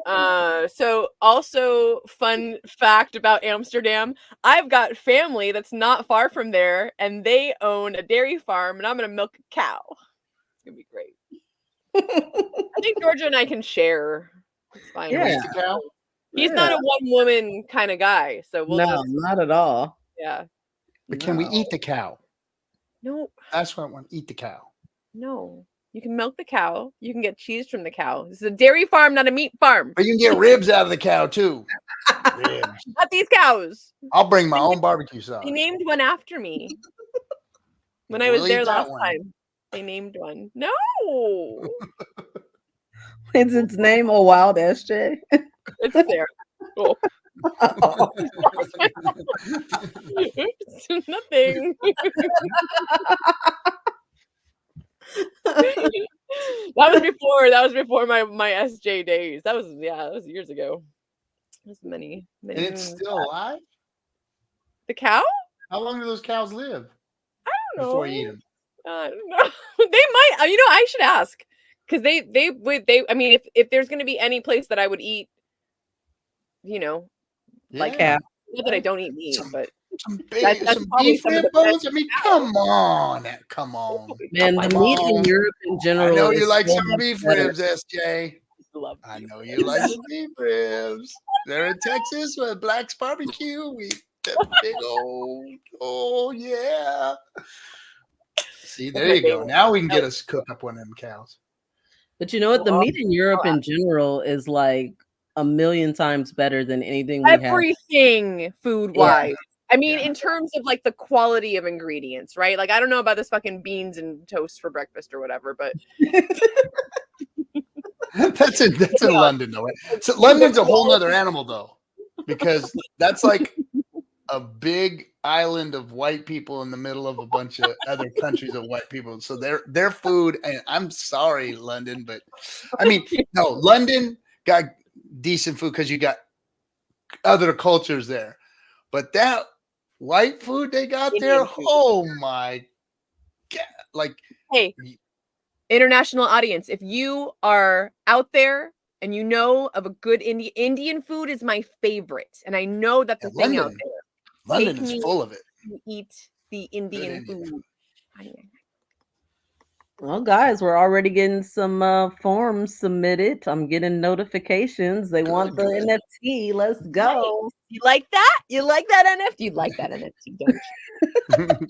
So also fun fact about Amsterdam, I've got family that's not far from there and they own a dairy farm and I'm going to milk a cow. It's going to be great. I think Georgia and I can share. It's fine. Yeah. The cow? He's not a one-woman kind of guy, so we'll not at all. Yeah. But can we eat the cow? No. That's what I want. Eat the cow. No. You can milk the cow. You can get cheese from the cow. This is a dairy farm, not a meat farm. But you can get ribs out of the cow too. Ribs. Not these cows. I'll bring my own barbecue sauce. They named one after me. When I was there last time, they named one. No. Is its name a wild SJ? It's there. Oh. Oops, nothing. That was before my SJ days. That was years ago. That was many. And it's still alive? The cow? How long do those cows live? I don't know. Before you eat them? I don't know. They might. I should ask because they would. I mean, if there's going to be any place that I would eat, like cow. Not that I don't eat meat, but some that's beef ribs. I mean, come on, man. The meat in Europe in general. I know you like so some beef better. ribs, SJ. I know you like some beef ribs. They're in Texas with Black's Barbecue. We that big old, oh yeah. See, That's there my you go. favorite. Now we can get Oh. us cook up one of them cows. But you know what? The Oh, meat in Europe oh, in general is like a million times better than anything we have. everything food Yeah. wise. I mean, Yeah. in terms of like the quality of ingredients, right? Like, I don't know about this fucking beans and toast for breakfast or whatever, but That's in London though. Right? So London's a whole nother animal though, because that's like a big island of white people in the middle of a bunch of other countries of white people. So their food, and I'm sorry, London, but I mean, no, London got decent food because you got other cultures there. But that white food they got Indian there, food. oh my god! Like, Hey, international audience, if you are out there and you know of a good Indian food is my favorite, and I know that's a thing out London, there. London Take is me full of it. to eat the Indian Indian food. Well, guys, we're already getting some forms submitted. I'm getting notifications. They want the Good. NFT. Let's go. You like that? You like that NFT? You like that NFT, don't you?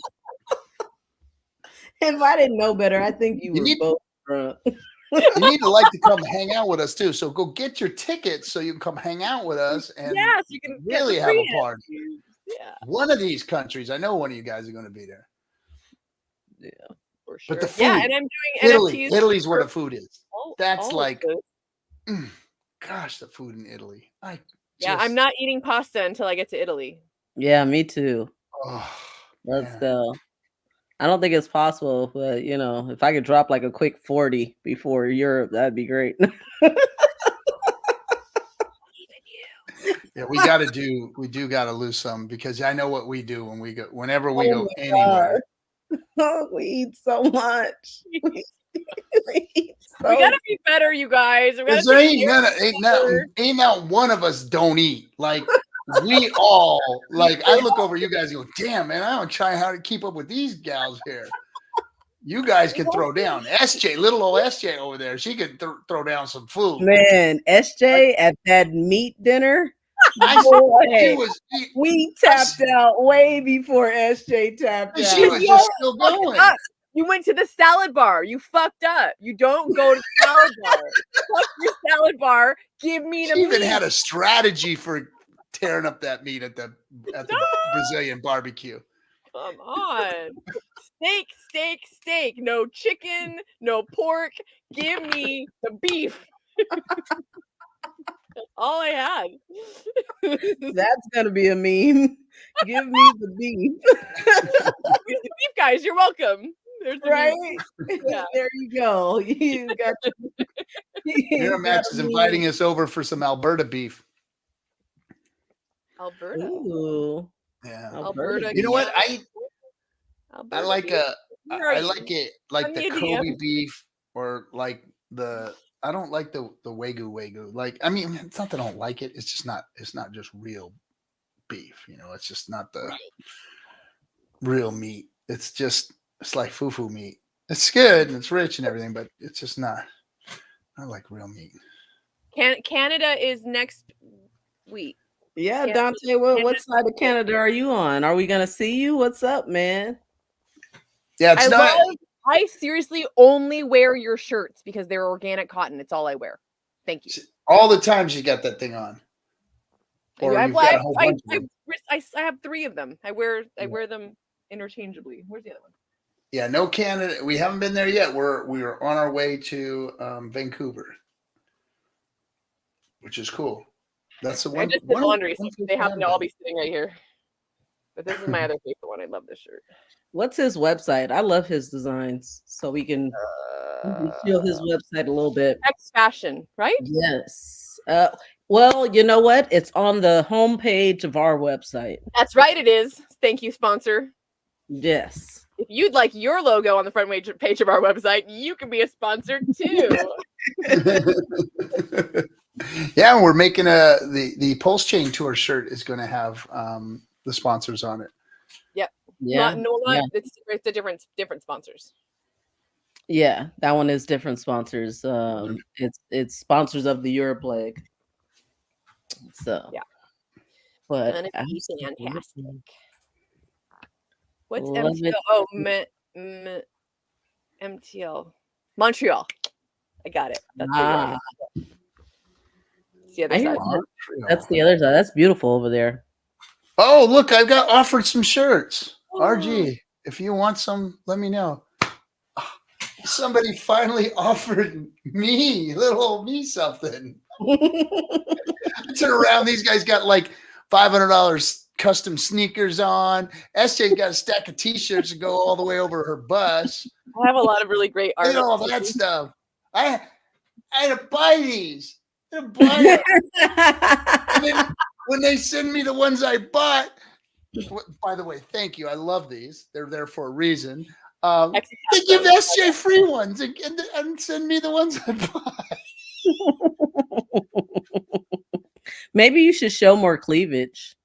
If I didn't know better, I think you You were need- both drunk. You need to like to come hang out with us too. So go get your tickets so you can come hang out with us and Yes, you can get really the have a free party. NFTs. Yeah, One of these countries, I know one of you guys are going to be there. Yeah. for sure. But the food, Yeah, and I'm doing Italy, NFTs. Italy's where the food is. That's all like, good. gosh, the food in Italy. Yeah, I'm not eating pasta until I get to Italy. Yeah, me too. Oh, Let's man. go. I don't think it's possible, but you know, if I could drop like a quick 40 before Europe, that'd be great. Yeah, we do got to lose some because I know what we do when we go, whenever we Oh go my anywhere. We eat so much. We eat so We gotta be better, you guys. We gotta Because there take ain't care none, of ain't each not, other. ain't not one of us don't eat. Like we all, like I look over you guys and go, damn man, I don't try how to keep up with these gals here. You guys can throw down. SJ, little old SJ over there, she could throw down some food. Man, SJ at that meat dinner. She Boy, was, we tapped out way before SJ tapped out. she was just still going. Up. You went to the salad bar. You fucked up. You don't go to the salad bar. Fuck your salad bar. Give me the She even meat. had a strategy for tearing up that meat at the Brazilian barbecue. Come on. Steak, steak, steak. No chicken, no pork. Give me the beef. All I had. That's gonna be a meme. Give me the beef. Here's the beef, guys. You're welcome. There's the Right? beef. Yeah. There you go. You got Miramax is inviting us over for some Alberta beef. Alberta. Ooh. Yeah. Alberta. You know what? I Alberta like beef. I like it like Send the me a Kobe DM. beef or like I don't like the Wagyu. Like I mean, it's not that I don't like it. It's not just real beef. You know, it's just not the real meat. It's like fufu meat. It's good and it's rich and everything, but it's just not like real meat. Canada is next week. Yeah, Dante, what side of Canada are you on? Are we gonna see you? What's up, man? Yeah, it's not. I seriously only wear your shirts because they're organic cotton. It's all I wear. Thank you. All the times you got that thing on. Or I you've got a whole bunch of them. I have 3 of them. I wear them interchangeably. Where's the other one? Yeah, no Canada. We haven't been there yet. We are on our way to Vancouver, which is cool. That's the one. I just did laundry, so they happen to all be sitting right here. But this is my other favorite one. I love this shirt. What's his website? I love his designs, so we can feel his website a little bit. X Fashion, right? Yes. Well, you know what? It's on the homepage of our website. That's right. It is. Thank you, sponsor. Yes. If you'd like your logo on the front page of our website, you can be a sponsor too. Yeah, we're making the PulseChainTour shirt is going to have the sponsors on it. Yep. Yeah. Yeah. It's a different sponsors. Yeah, that one is different sponsors. It's sponsors of the Europe leg. So yeah. But fantastic. What's MTO? Oh, MTL. Montreal. I got it. That's Ah, it's the other I hear side. that's the other side. That's beautiful over there. Oh, look, I've got offered some shirts. RG, if you want some, let me know. Somebody finally offered me, little old me, something. I turn around, these guys got like $500 custom sneakers on. SJ's got a stack of t-shirts that go all the way over her bus. I have a lot of really great art. And all that stuff. I had to buy these. I had to buy them. And then when they send me the ones I bought, by the way, thank you. I love these. They're there for a reason. They give SJ free ones and send me the ones I buy. Maybe you should show more cleavage.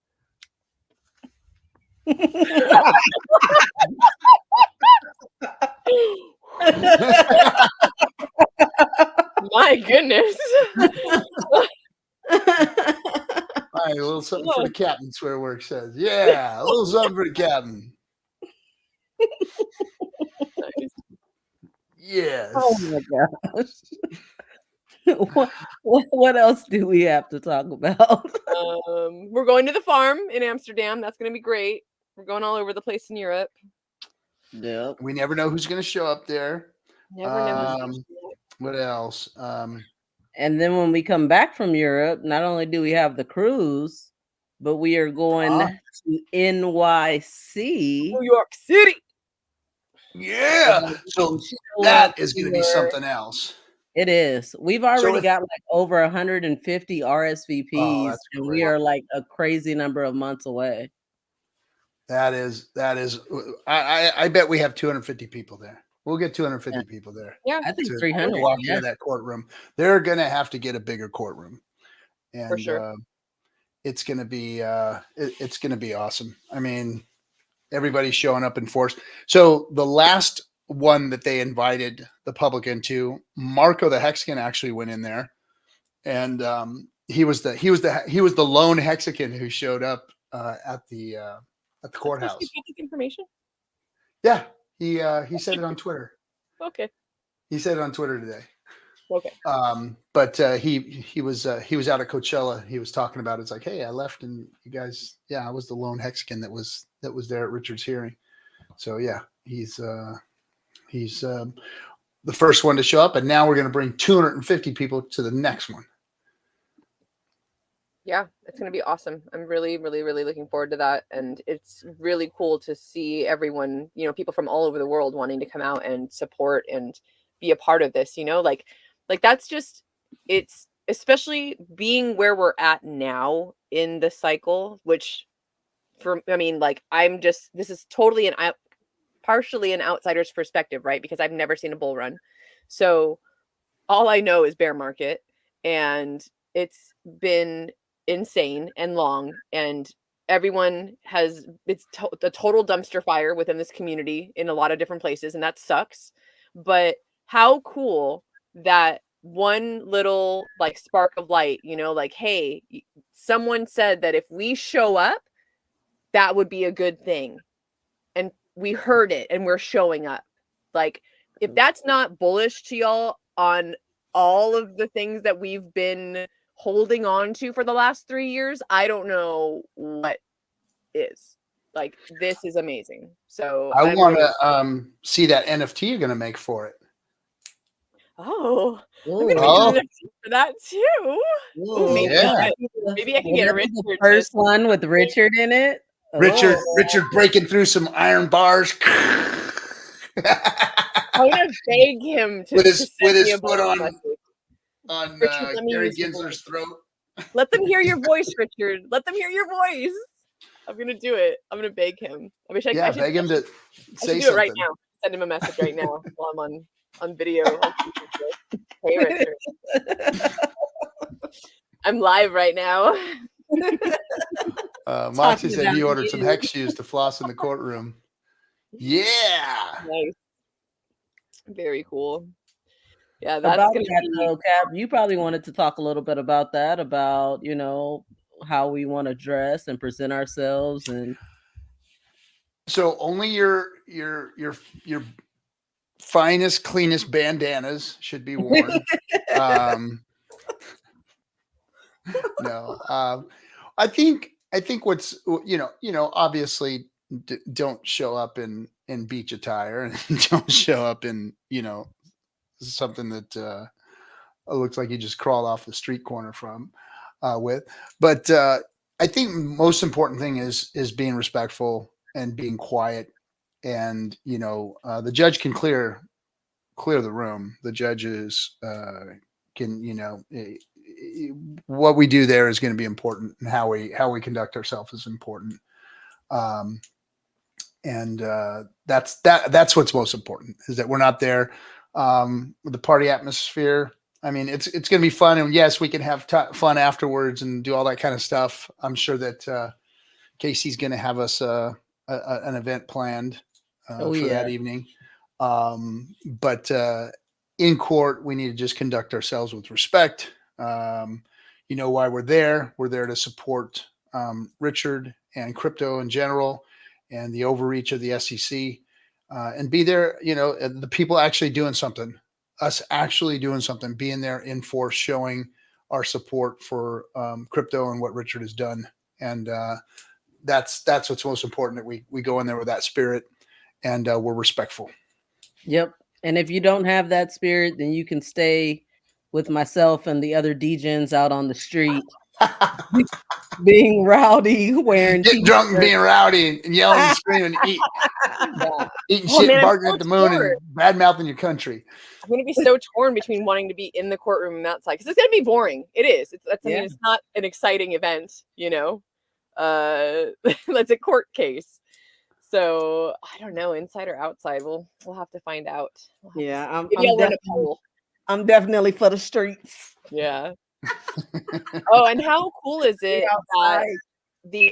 My goodness. All right, a little something for the captain, Swear Work says. Yeah, a little something for the captain. Yes. Oh my gosh. What else do we have to talk about? We're going to the farm in Amsterdam. That's going to be great. We're going all over the place in Europe. Yeah. We never know who's going to show up there. Never know. What else? And then when we come back from Europe, not only do we have the cruise, but we are going to NYC. New York City. Yeah. So that is going to be something else. It is. We've already got like over 150 RSVPs, and we are like a crazy number of months away. That is. I bet we have 250 people there. We'll get 250 people there. Yeah, I think 300. Walk into that courtroom. They're going to have to get a bigger courtroom, and for sure. It's going to be it's going to be awesome. I mean, everybody's showing up in force. So the last one that they invited the public into, Marco the Hexagon actually went in there, and he was the lone Hexagon who showed up at the courthouse. Information. Yeah, he said it on Twitter. Okay. He said it on Twitter today. Okay. But he was out at Coachella. He was talking about it. It's like, hey, I left, and you guys, I was the lone Hexagon that was there at Richard's hearing. So yeah, he's the first one to show up, and now we're going to bring 250 people to the next one. Yeah, it's going to be awesome. I'm really, really, really looking forward to that. And it's really cool to see everyone, people from all over the world wanting to come out and support and be a part of this, like that's just, it's especially being where we're at now in the cycle, which this is totally partially an outsider's perspective, right? Because I've never seen a bull run. So all I know is bear market, and it's been insane and long, and everyone it's the total dumpster fire within this community in a lot of different places, and that sucks. But how cool that one little like spark of light, hey, someone said that if we show up, that would be a good thing, and we heard it and we're showing up. Like, if that's not bullish to y'all on all of the things that we've been holding on to for the last 3 years, I don't know what is. Like, this is amazing. So I want to see that NFT you're going to make for it. Oh, I'm going to make an NFT for that too. Ooh, maybe I can get a Richard. The first one with Richard in it. Richard breaking through some iron bars. I'm going to beg him to with his foot foot on Gary Gensler's throat. Let them hear your voice, Richard. Let them hear your voice. I'm gonna do it. I'm gonna beg him. I wish I could. Beg him to say do it right now. Send him a message right now while I'm on video. Hey, Richard. I'm live right now. Moxie said he ordered some hex shoes to floss in the courtroom. Yeah. Nice. Very cool. Yeah, that's about that, Cap. You probably wanted to talk a little bit about that, about how we want to dress and present ourselves, and so only your finest, cleanest bandanas should be worn. Um, no, I think what's obviously don't show up in beach attire and don't show up in something that looks like you just crawled off the street corner from with. But I think most important thing is being respectful and being quiet. And the judge can clear the room. The judges can what we do there is going to be important, and how we conduct ourselves is important. Um, and that's what's most important, is that we're not there with the party atmosphere. I mean, it's going to be fun, and yes, we can have fun afterwards and do all that kind of stuff. I'm sure that Casey's going to have us an event planned Oh for yeah. that evening. But in court, we need to just conduct ourselves with respect. You know why we're there? We're there to support Richard and crypto in general, and the overreach of the SEC, and be there. The people actually doing something, us actually doing something, being there in force, showing our support for crypto and what Richard has done. And that's what's most important, that we go in there with that spirit, and we're respectful. Yep. And if you don't have that spirit, then you can stay with myself and the other DJs out on the street, being rowdy, wearing Getting drunk and t-shirts. being rowdy and yelling and screaming, eating Oh, shit, man, I'm barking so at the moon, torn. and bad mouthing your country. I'm going to be so torn between wanting to be in the courtroom and outside, because it's going to be boring. It is. I mean, it's not an exciting event, that's a court case. So I don't know, inside or outside. We'll have to find out. Yeah, Maybe I'll run a poll. I'm definitely for the streets. Yeah. Oh, and how cool is it that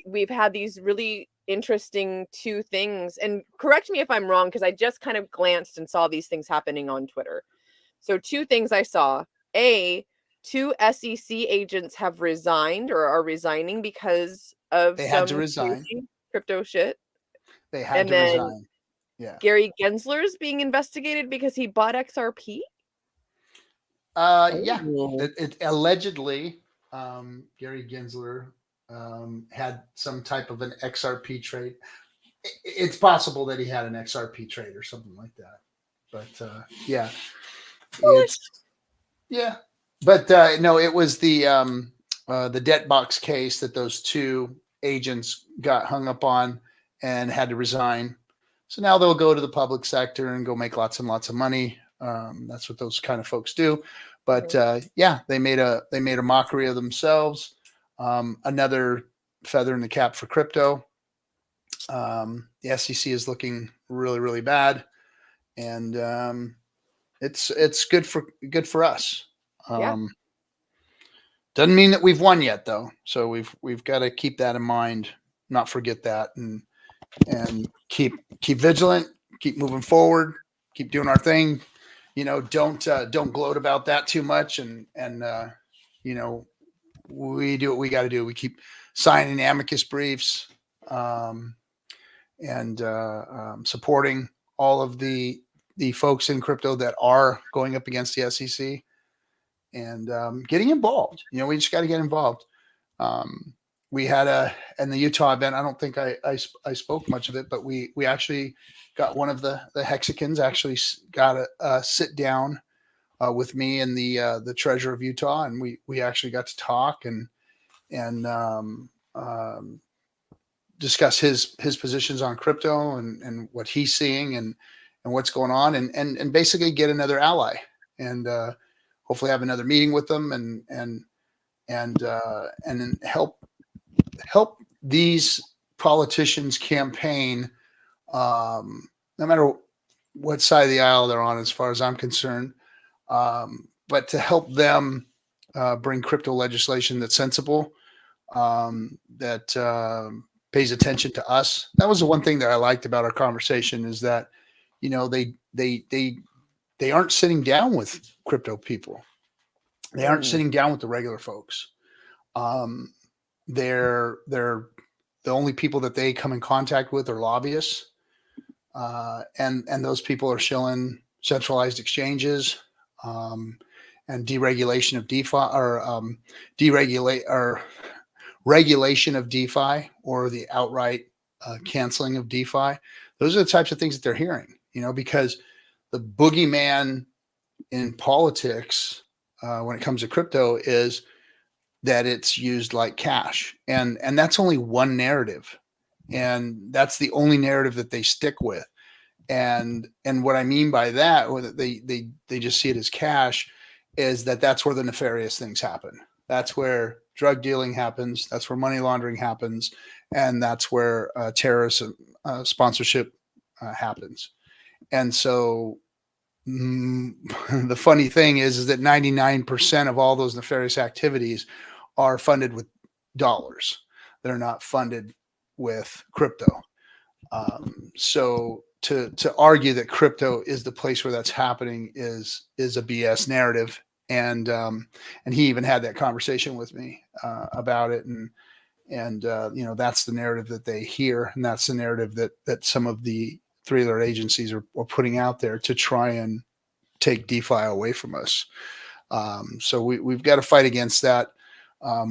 we've had these really interesting two things, and correct me if I'm wrong, because I just kind of glanced and saw these things happening on Twitter. So two things I saw. Two SEC agents have resigned or are resigning because of They had to resign. Crypto shit. They had to resign. Yeah. Gary Gensler is being investigated because he bought XRP. Yeah. It allegedly, Gary Gensler had some type of an XRP trade. It's possible that he had an XRP trade or something like that. But yeah, yeah. But no, it was the debt box case that those two agents got hung up on and had to resign. So now they'll go to the public sector and go make lots and lots of money. That's what those kind of folks do. But yeah, they made a mockery of themselves. Another feather in the cap for crypto. The SEC is looking really, really bad, and it's good for us. Doesn't mean that we've won yet, though. So we've got to keep that in mind, not forget that, and keep vigilant, keep moving forward, keep doing our thing. Don't gloat about that too much, and we do what we got to do. We keep signing amicus briefs, and supporting all of the folks in crypto that are going up against the SEC, and getting involved. We just got to get involved. We had in the Utah event, I don't think I spoke much of it, but we actually got one of the Hexicans actually got a sit down with me and the treasurer of Utah, and we actually got to talk and discuss his positions on crypto and what he's seeing and what's going on, and basically get another ally, and hopefully have another meeting with them and then help these politicians campaign, no matter what side of the aisle they're on, as far as I'm concerned, but to help them bring crypto legislation that's sensible, that pays attention to us. That was the one thing that I liked about our conversation, is that they aren't sitting down with crypto people. They aren't sitting down with the regular folks. They're the only people that they come in contact with are lobbyists, and those people are shilling centralized exchanges, and deregulation of DeFi, or deregulate or regulation of DeFi, or the outright canceling of DeFi. Those are the types of things that they're hearing, because the boogeyman in politics, when it comes to crypto, is that it's used like cash, and that's only one narrative, and that's the only narrative that they stick with. And what I mean by that, or that they just see it as cash, is that that's where the nefarious things happen. That's where drug dealing happens. That's where money laundering happens, and that's where terrorist sponsorship happens. And so the funny thing is that 99% of all those nefarious activities are funded with dollars. They're not funded with crypto. So to argue that crypto is the place where that's happening is a BS narrative. And he even had that conversation with me about it. And that's the narrative that they hear. And that's the narrative that some of the three-letter agencies are putting out there to try and take DeFi away from us. So we've got to fight against that.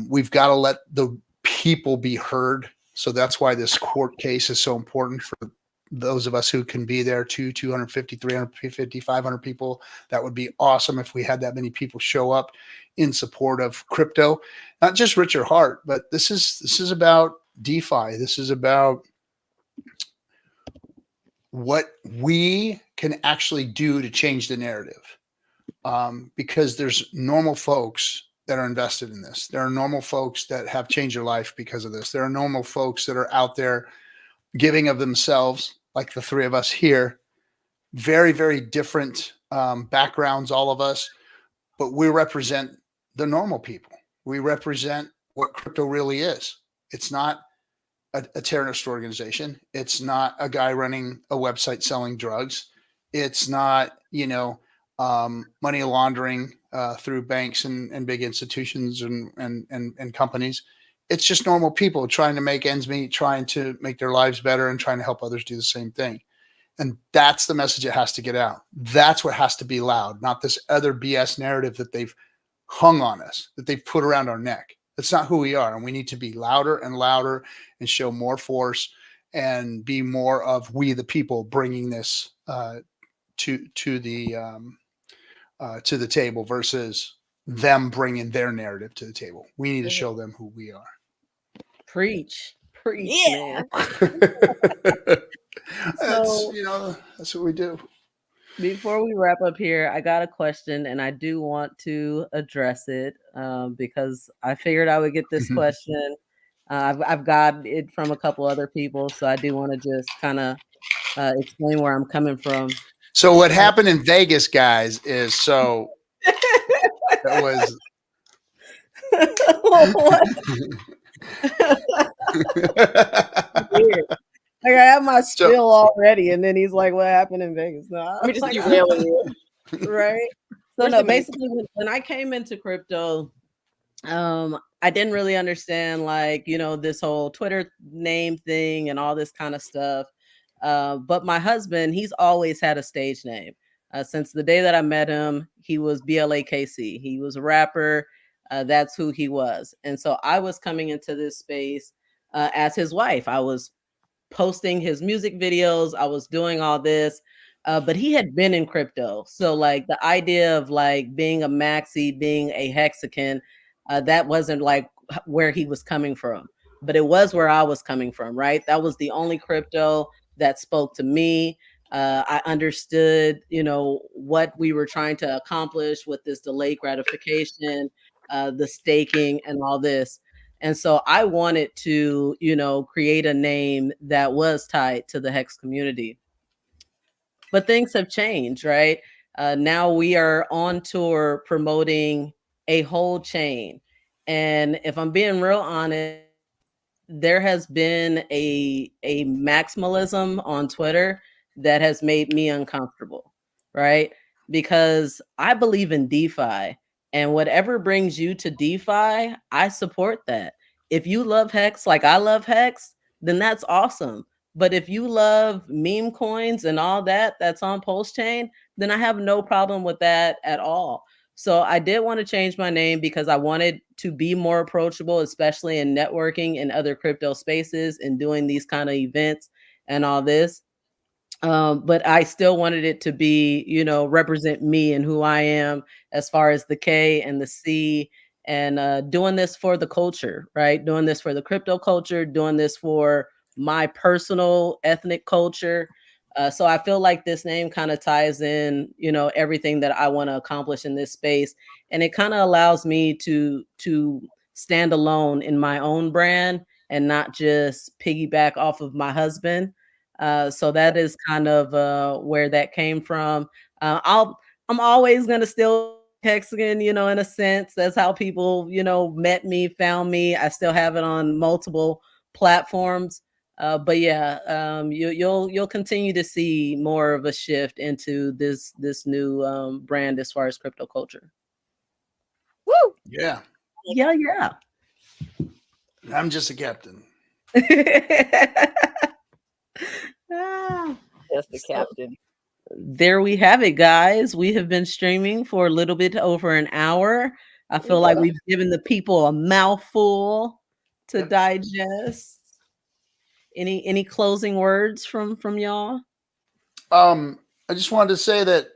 We've got to let the people be heard. So that's why this court case is so important for those of us who can be there, 250, 350, 500 people. That would be awesome if we had that many people show up in support of crypto, not just Richard Hart, but this is about DeFi. This is about what we can actually do to change the narrative. Because there's normal folks that are invested in this. There are normal folks that have changed their life because of this. There are normal folks that are out there giving of themselves, like the three of us here. Very, very different backgrounds, all of us, but we represent the normal people. We represent what crypto really is. It's not a terrorist organization. It's not a guy running a website selling drugs. It's not, money laundering through banks and big institutions and companies. It's just normal people trying to make ends meet, trying to make their lives better, and trying to help others do the same thing. And that's the message that has to get out. That's what has to be loud, not this other BS narrative that they've hung on us, that they've put around our neck. That's not who we are. And we need to be louder and louder and show more force and be more of we the people bringing this to the table versus them bringing their narrative to the table. We need to show them who we are. Preach, Yeah. man. That's what we do. Before we wrap up here, I got a question, and I do want to address it because I figured I would get this question. I've got it from a couple other people, so I do want to just kind of explain where I'm coming from. So what happened in Vegas, guys, is that was What? Weird. Like I have my spill already, and then he's like, "What happened in Vegas?" No, Let me just like, derail you. right? So Where's no, the meat? basically when I came into crypto, I didn't really understand this whole Twitter name thing and all this kind of stuff. But my husband, he's always had a stage name. Since the day that I met him, he was BLAKC. He was a rapper. That's who he was. And so I was coming into this space as his wife. I was posting his music videos. I was doing all this. But he had been in crypto. So like the idea of like being a maxi, being a hexagon, that wasn't like where he was coming from, but it was where I was coming from, right? That was the only crypto that spoke to me. I understood, what we were trying to accomplish with this delayed gratification, the staking and all this. And so I wanted to, create a name that was tied to the Hex community. But things have changed, right? Now we are on tour promoting a whole chain. And if I'm being real honest, there has been a maximalism on Twitter that has made me uncomfortable, right? Because I believe in DeFi, and whatever brings you to DeFi, I support that. If you love Hex like I love Hex, then that's awesome. But if you love meme coins and all that that's on PulseChain, then I have no problem with that at all. So I did want to change my name because I wanted to be more approachable, especially in networking and other crypto spaces and doing these kind of events and all this. But I still wanted it to be, represent me and who I am as far as the K and the C, and doing this for the culture, right? Doing this for the crypto culture, doing this for my personal ethnic culture. So I feel like this name kind of ties in, everything that I want to accomplish in this space, and it kind of allows me to stand alone in my own brand and not just piggyback off of my husband. So that is kind of where that came from. I'm always gonna still Hexagon, in a sense. That's how people, met me, found me. I still have it on multiple platforms. But yeah, you'll continue to see more of a shift into this new brand as far as crypto culture. Woo! Yeah. Yeah. I'm just a captain. Ah. Yes, the So- captain. There we have it, guys. We have been streaming for a little bit over an hour. I feel like we've given the people a mouthful to Yep. digest. Any closing words from y'all? I just wanted to say that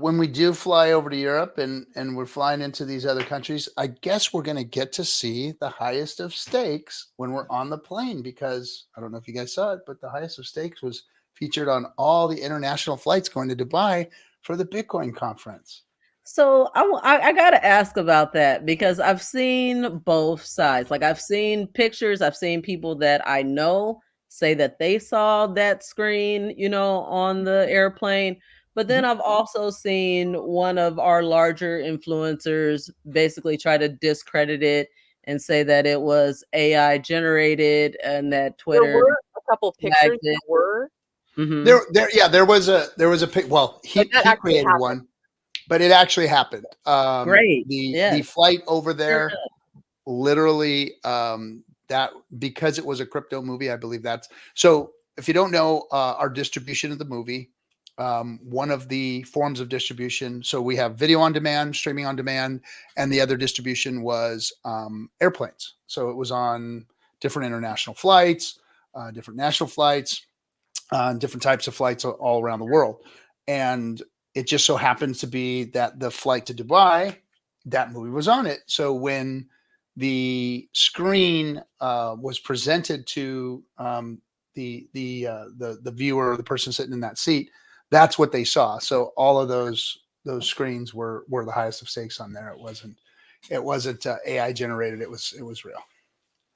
when we do fly over to Europe and we're flying into these other countries, I guess we're going to get to see the highest of stakes when we're on the plane, because I don't know if you guys saw it, but the highest of stakes was featured on all the international flights going to Dubai for the Bitcoin conference. So I got to ask about that, because I've seen both sides. Like, I've seen pictures, I've seen people that I know say that they saw that screen, on the airplane. But then I've also seen one of our larger influencers basically try to discredit it and say that it was AI generated and that There Twitter were a couple pictures it. that were. Mhm. There was a pic. Well, he But that actually created happened. one, but it actually happened. Great. The Yes. flight over there, literally, that, because it was a crypto movie, I believe that's so. If you don't know our distribution of the movie, one of the forms of distribution, so we have video on demand, streaming on demand, and the other distribution was airplanes. So it was on different international flights, different national flights, different types of flights all around the world. And it just so happens to be that the flight to Dubai, that movie was on it. So when the screen was presented to the viewer, or the person sitting in that seat, that's what they saw. So all of those screens were the highest of stakes on there. It wasn't AI generated. It was real.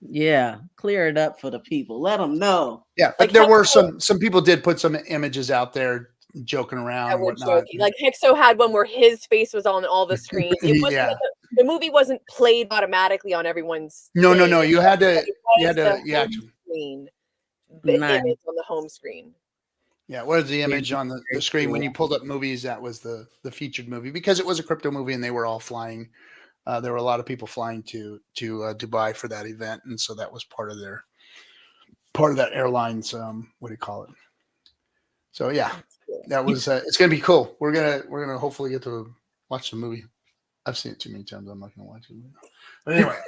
Yeah, clear it up for the people. Let them know. Yeah, but Like, there were some people did put some images out there joking around that and were whatnot. joking. Like, Hexo had one where his face was on all the screens. It wasn't Yeah. like the movie wasn't played automatically on everyone's No. thing. You had to It was the you home actually. screen, the Nice. image on the home screen. Yeah, what is the image on the screen when you pulled up movies? That was the featured movie, because it was a crypto movie and they were all flying. There were a lot of people flying to Dubai for that event, and so that was part of that airline's what do you call it? So yeah, that was it's gonna be cool. We're gonna hopefully get to watch the movie. I've seen it too many times. I'm not gonna watch it. But anyway.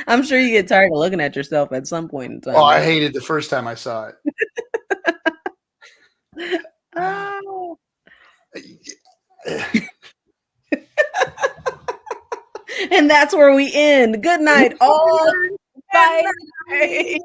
I'm sure you get tired of looking at yourself at some point in time. Oh, I hated the first time I saw it. Oh. And that's where we end. Good night, all. Bye. Good night.